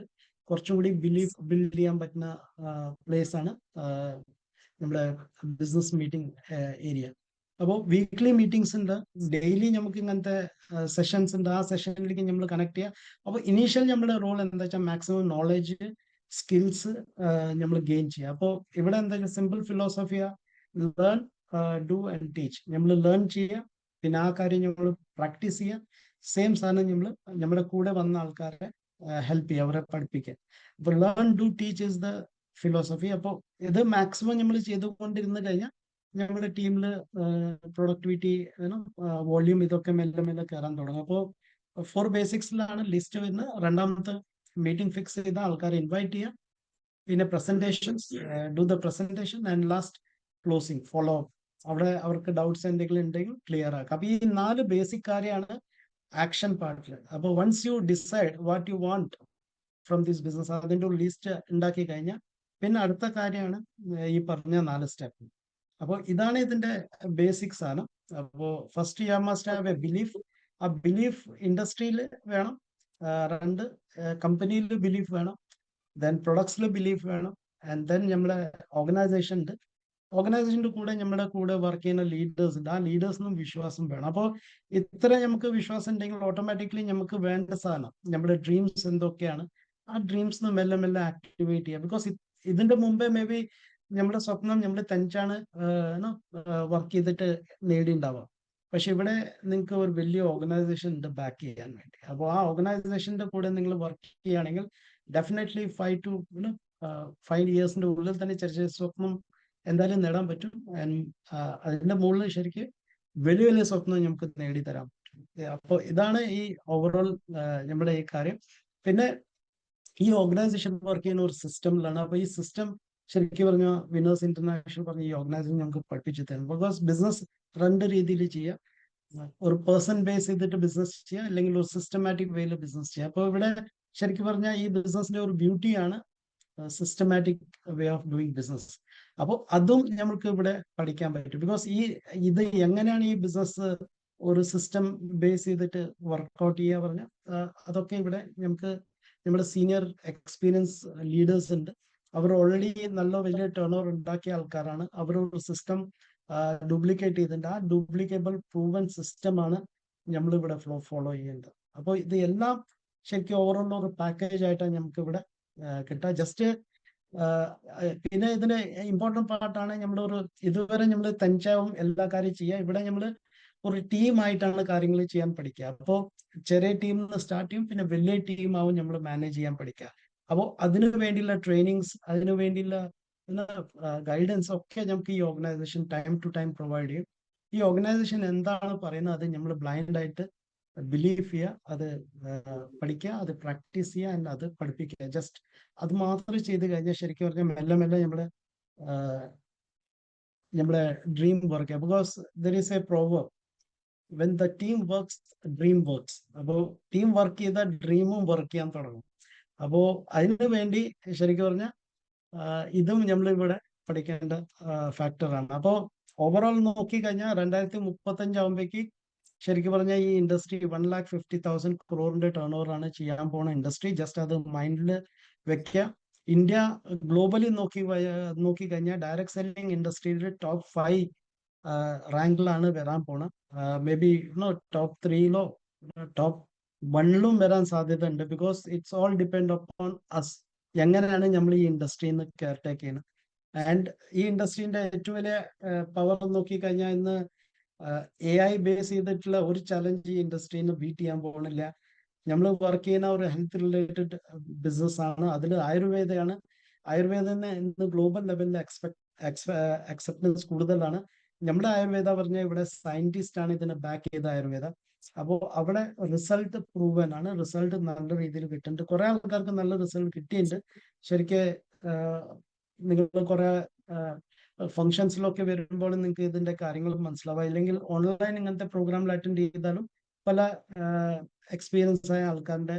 കുറച്ചും കൂടി ബിൽഡ് ചെയ്യാൻ പറ്റുന്ന പ്ലേസ് ആണ് നമ്മുടെ ബിസിനസ് മീറ്റിംഗ് ഏരിയ. അപ്പോൾ വീക്ക്ലി മീറ്റിംഗ്സ് ഉണ്ട്, ഡെയിലി നമുക്ക് ഇങ്ങനത്തെ സെഷൻസ് ഉണ്ട്. ആ സെഷനിലേക്ക് നമ്മൾ കണക്ട് ചെയ്യുക. അപ്പോൾ ഇനീഷ്യൽ നമ്മുടെ റോൾ എന്താ വെച്ചാൽ മാക്സിമം നോളജ്, സ്കിൽസ് നമ്മൾ ഗെയിൻ ചെയ്യുക. അപ്പോൾ ഇവിടെ എന്താ വെച്ചാൽ സിമ്പിൾ ഫിലോസഫിയാ, ലേൺ, ഡു ആൻഡ് ടീച്ച്. നമ്മൾ ലേൺ ചെയ്യുക, പിന്നെ ആ കാര്യം നമ്മൾ പ്രാക്ടീസ് ചെയ്യുക. സെയിം സാധനം നമ്മൾ നമ്മുടെ കൂടെ വന്ന ആൾക്കാരെ ഹെൽപ്പ് ചെയ്യുക, അവരെ പഠിപ്പിക്കുക. അപ്പോൾ learn, do, teach is the philosophy. അപ്പോൾ ഇത് മാക്സിമം നമ്മൾ ചെയ്തുകൊണ്ടിരുന്നു കഴിഞ്ഞാൽ നമ്മുടെ ടീമിൽ പ്രൊഡക്ടിവിറ്റി, വോള്യൂം ഇതൊക്കെ മെല്ലെ മെല്ലെ കയറാൻ തുടങ്ങും. അപ്പോൾ 4 ബേസിക്സിലാണ് ലിസ്റ്റ് വരുന്നത്. രണ്ടാമത്തെ മീറ്റിംഗ് ഫിക്സ് ചെയ്ത ആൾക്കാരെ ഇൻവൈറ്റ് ചെയ്യുക, പിന്നെ presentations, do the presentation, and last closing, follow up. അവിടെ അവർക്ക് ഡൗട്ട്സ് എന്തെങ്കിലും ഉണ്ടെങ്കിൽ ക്ലിയർ ആക്കുക. അപ്പൊ ഈ 4 ബേസിക് കാര്യമാണ് ആക്ഷൻ പാർട്ടിൽ. അപ്പോൾ once you decide what you want from this business, അതിൻ്റെ ഒരു ലിസ്റ്റ് ഉണ്ടാക്കി കഴിഞ്ഞാൽ പിന്നെ അടുത്ത കാര്യമാണ് ഈ പറഞ്ഞ 4 സ്റ്റെപ്പ്. അപ്പോൾ ഇതാണ് ഇതിന്റെ ബേസിക്സ് ആണ്. അപ്പോൾ first you must have a belief. ആ ബിലീഫ് ഇൻഡസ്ട്രിയിൽ വേണം, 2 കമ്പനിയിൽ ബിലീഫ് വേണം, ദെൻ പ്രൊഡക്ട്സിൽ ബിലീഫ് വേണം, ആൻഡ് ദെൻ നമ്മുടെ ഓർഗനൈസേഷൻ ഉണ്ട്. ഓർഗനൈസേഷൻ്റെ കൂടെ നമ്മുടെ കൂടെ വർക്ക് ചെയ്യുന്ന ലീഡേഴ്സ് ഉണ്ട്. ആ ലീഡേഴ്സിനും വിശ്വാസം വേണം. അപ്പോൾ ഇത്ര നമുക്ക് വിശ്വാസം ഉണ്ടെങ്കിൽ ഓട്ടോമാറ്റിക്കലി നമുക്ക് വേണ്ട സാധനം, നമ്മുടെ ഡ്രീംസ് എന്തൊക്കെയാണ്, ആ ഡ്രീംസ് മെല്ലെ മെല്ലെ ആക്ടിവേറ്റ് ചെയ്യുക. ബിക്കോസ് ഇതിന്റെ മുമ്പേ മേ ബി നമ്മുടെ സ്വപ്നം നമ്മൾ തനിച്ചാണ് വർക്ക് ചെയ്തിട്ട് നേടിയിട്ടുണ്ടാവുക. പക്ഷെ ഇവിടെ നിങ്ങൾക്ക് ഒരു വലിയ ഓർഗനൈസേഷൻ ഉണ്ട് ബാക്ക് ചെയ്യാൻ വേണ്ടി. അപ്പോൾ ആ ഓർഗനൈസേഷന്റെ കൂടെ നിങ്ങൾ വർക്ക് ചെയ്യുകയാണെങ്കിൽ ഡെഫിനറ്റ്ലി 5 to 5 ഇയേഴ്സിന്റെ ഉള്ളിൽ തന്നെ ചെറിയ സ്വപ്നം എന്തായാലും നേടാൻ പറ്റും. അതിന്റെ മുകളിൽ ശരിക്കും വലിയ വലിയ സ്വപ്നം നമുക്ക് നേടിത്തരാൻ പറ്റും. അപ്പോൾ ഇതാണ് ഈ ഓവറോൾ നമ്മുടെ ഈ കാര്യം. പിന്നെ ഈ ഓർഗനൈസേഷൻ വർക്ക് ചെയ്യുന്ന ഒരു സിസ്റ്റമിലാണ്. അപ്പോൾ ഈ സിസ്റ്റം ശരിക്കും പറഞ്ഞ വിനേഴ്സ് ഇന്റർനാഷണൽ പറഞ്ഞ ഈ ഓർഗനൈസേഷൻ നമുക്ക് പഠിപ്പിച്ചു തരും. ബിക്കോസ് ബിസിനസ് 2 രീതിയിൽ ചെയ്യാം. ഒരു പേഴ്സൺ ബേസ് ചെയ്തിട്ട് ബിസിനസ് ചെയ്യാം, അല്ലെങ്കിൽ ഒരു സിസ്റ്റമാറ്റിക് വേയിൽ ബിസിനസ് ചെയ്യാം. അപ്പോൾ ഇവിടെ ശരിക്കും പറഞ്ഞാൽ ഈ ബിസിനസിന്റെ ഒരു ബ്യൂട്ടിയാണ് systematic way of doing business. അപ്പോൾ അതും നമുക്ക് ഇവിടെ പഠിക്കാൻ പറ്റും. ബിക്കോസ് ഇത് എങ്ങനെയാണ് ഈ ബിസിനസ് ഒരു സിസ്റ്റം ബേസ് ചെയ്തിട്ട് വർക്ക്ഔട്ട് ചെയ്യുക പറഞ്ഞാൽ അതൊക്കെ ഇവിടെ നമുക്ക് നമ്മുടെ സീനിയർ എക്സ്പീരിയൻസ് ലീഡേഴ്സ് ഉണ്ട്. അവർ ഓൾറെഡി നല്ല വലിയ ടേൺ ഓവർ ഉണ്ടാക്കിയ ആൾക്കാരാണ്. അവരൊരു സിസ്റ്റം ഡ്യൂപ്ലിക്കേറ്റ് ചെയ്തിട്ടുണ്ട്. ആ ഡ്യൂപ്ലിക്കേബിൾ പ്രൂവൻ സിസ്റ്റമാണ് നമ്മളിവിടെ ഫോളോ ചെയ്യേണ്ടത്. അപ്പോൾ ഇത് എല്ലാം ശരിക്കും ഓവറോൾ ഒരു പാക്കേജ് ആയിട്ടാണ് നമുക്ക് ഇവിടെ കിട്ടുക. ജസ്റ്റ് പിന്നെ ഇതിന് ഇമ്പോർട്ടൻറ്റ് പാർട്ടാണ് നമ്മളൊരു ഇതുവരെ നമ്മൾ തനിച്ചാവും എല്ലാ കാര്യം ചെയ്യുക. ഇവിടെ നമ്മൾ ഒരു ടീമായിട്ടാണ് കാര്യങ്ങൾ ചെയ്യാൻ പഠിക്കുക. അപ്പോൾ ചെറിയ ടീമിൽ നിന്ന് സ്റ്റാർട്ട് ചെയ്യും, പിന്നെ വലിയ ടീമാവും നമ്മൾ മാനേജ് ചെയ്യാൻ പഠിക്കുക. അപ്പോൾ അതിനു വേണ്ടിയുള്ള ട്രെയിനിങ്സ്, അതിനു വേണ്ടിയുള്ള ഗൈഡൻസ് ഒക്കെ നമുക്ക് ഈ organisation time to time provide ചെയ്യും. ഈ ഓർഗനൈസേഷൻ എന്താണ് പറയുന്നത് അത് നമ്മൾ ബ്ലൈൻഡ് ആയിട്ട് ബിലീവ് ചെയ്യുക, അത് പഠിക്കുക, അത് പ്രാക്ടീസ് ചെയ്യുക, ആൻഡ് അത് പഠിപ്പിക്കുക. ജസ്റ്റ് അത് മാത്രം ചെയ്ത് കഴിഞ്ഞാൽ ശരിക്കും പറഞ്ഞാൽ മെല്ലെ മെല്ലെ നമ്മുടെ ഡ്രീം വർക്ക് ചെയ്യുക. Because there is A proverb, when the team works dream works. അപ്പോൾ ടീം വർക്ക് ചെയ്താൽ ഡ്രീമും വർക്ക് ചെയ്യാൻ തുടങ്ങും. അപ്പോൾ അതിനു വേണ്ടി ശരിക്കും പറഞ്ഞാൽ ഇതും നമ്മളിവിടെ പഠിക്കേണ്ട ഫാക്ടറാണ്. അപ്പോൾ ഓവറോൾ നോക്കിക്കഴിഞ്ഞാൽ 2035 ആകുമ്പോഴേക്ക് ശരിക്കും പറഞ്ഞാൽ ഈ ഇൻഡസ്ട്രി 1,50,000 crore ടേൺ ഓവർ ആണ് ചെയ്യാൻ പോണ ഇൻഡസ്ട്രി. ജസ്റ്റ് അത് മൈൻഡിൽ വെക്കുക. ഇന്ത്യ ഗ്ലോബലി നോക്കിക്കഴിഞ്ഞാൽ ഡയറക്ട് സെല്ലിംഗ് ഇൻഡസ്ട്രിയുടെ ടോപ്പ് 5 റാങ്കിലാണ് വരാൻ പോണ. മേ ബി ടോപ്പ് 3-ലോ ടോപ്പ് 1-ലും വരാൻ സാധ്യത ഉണ്ട്. Because it's all depend upon us, എങ്ങനെയാണ് നമ്മൾ ഈ ഇൻഡസ്ട്രിന്ന് കെയർ ടേക്ക് ചെയ്യുന്നത്. ആൻഡ് ഈ ഇൻഡസ്ട്രീന്റെ ഏറ്റവും വലിയ പവർ നോക്കിക്കഴിഞ്ഞാൽ ഇന്ന് AI ബേസ് ചെയ്തിട്ടുള്ള ഒരു ചലഞ്ച് ഈ ഇൻഡസ്ട്രീന്ന് ബീറ്റ് ചെയ്യാൻ പോകുന്നില്ല. നമ്മൾ വർക്ക് ചെയ്യുന്ന ഒരു ഹെൽത്ത് റിലേറ്റഡ് ബിസിനസ് ആണ്. അതിൽ ആയുർവേദമാണ്. ആയുർവേദത്തിന് ഇന്ന് ഗ്ലോബൽ ലെവലിൽ അക്സെപ്റ്റൻസ് കൂടുതലാണ്. നമ്മുടെ ആയുർവേദ പറഞ്ഞ ഇവിടെ സയന്റിസ്റ്റ് ആണ് ഇതിനെ ബാക്ക് ചെയ്ത ആയുർവേദ. അപ്പോൾ അവിടെ റിസൾട്ട് പ്രൂവൻ ആണ്. റിസൾട്ട് നല്ല രീതിയിൽ കിട്ടുന്നുണ്ട്. കുറെ ആൾക്കാർക്ക് നല്ല റിസൾട്ട് കിട്ടിയിട്ടുണ്ട്. ശരിക്കും നിങ്ങൾ കുറെ ഫങ്ഷൻസിലൊക്കെ വരുമ്പോൾ നിങ്ങൾക്ക് ഇതിന്റെ കാര്യങ്ങൾ മനസ്സിലാവുക. ഇല്ലെങ്കിൽ ഓൺലൈൻ ഇങ്ങനത്തെ പ്രോഗ്രാമിൽ അറ്റൻഡ് ചെയ്താലും പല എക്സ്പീരിയൻസ് ആയ ആൾക്കാരുടെ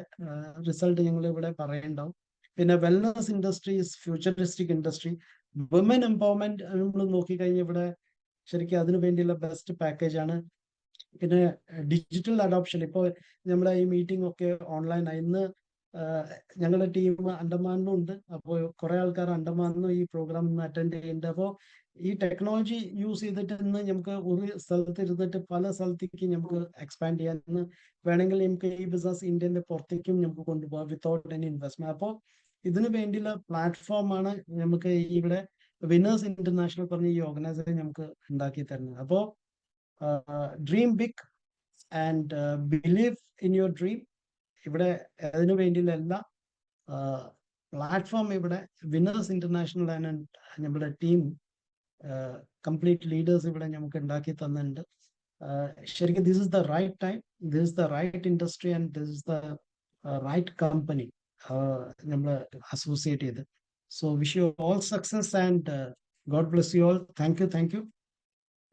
റിസൾട്ട് ഞങ്ങൾ ഇവിടെ പറയുന്നുണ്ടാവും. പിന്നെ wellness industry is futuristic industry. Woman empowerment നമ്മൾ നോക്കിക്കഴിഞ്ഞാൽ ഇവിടെ ശരിക്കും അതിനു വേണ്ടിയുള്ള ബെസ്റ്റ് പാക്കേജ് ആണ്. പിന്നെ ഡിജിറ്റൽ അഡോപ്ഷൻ. ഇപ്പോൾ നമ്മളെ ഈ മീറ്റിംഗ് ഒക്കെ ഓൺലൈനായി. ഇന്ന് ഞങ്ങളുടെ ടീം അണ്ടമാനിലും ഉണ്ട്. അപ്പോൾ കുറെ ആൾക്കാർ അണ്ടമാനിലും ഈ പ്രോഗ്രാം അറ്റൻഡ് ചെയ്യുന്നുണ്ട്. അപ്പോൾ ഈ ടെക്നോളജി യൂസ് ചെയ്തിട്ട് ഇന്ന് നമുക്ക് ഒരു സ്ഥലത്ത് ഇരുന്നിട്ട് പല സ്ഥലത്തേക്ക് നമുക്ക് എക്സ്പാൻഡ് ചെയ്യാൻ വേണമെങ്കിൽ നമുക്ക് ഈ ബിസിനസ് ഇന്ത്യന്റെ പുറത്തേക്കും നമുക്ക് കൊണ്ടുപോകാം വിത്തൗട്ട് എനി ഇൻവെസ്റ്റ്മെന്റ്. അപ്പോൾ ഇതിനു വേണ്ടിയുള്ള പ്ലാറ്റ്ഫോമാണ് നമുക്ക് ഇവിടെ വിന്നേഴ്സ് ഇന്റർനാഷണൽ പറഞ്ഞ ഈ ഓർഗനൈസേഷൻ നമുക്ക് ഉണ്ടാക്കി തരുന്നത്. അപ്പോൾ dream big and believe in your dream. ഇവിടെ അതിനു വേണ്ടിയുള്ള എല്ലാ പ്ലാറ്റ്ഫോം ഇവിടെ വിന്നേഴ്സ് ഇന്റർനാഷണൽ ആൻഡ് നമ്മുടെ ടീം കംപ്ലീറ്റ് ലീഡേഴ്സ് ഇവിടെ നമുക്ക് ഉണ്ടാക്കി തന്നിട്ടുണ്ട്. ശരിക്കും this is the right time, this is the right industry and this is the right company നമ്മൾ അസോസിയേറ്റ് ചെയ്ത്. So wish you all success and God bless you all. Thank you.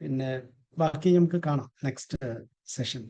പിന്നെ ബാക്കി നമുക്ക് കാണാം നെക്സ്റ്റ് സെഷൻ.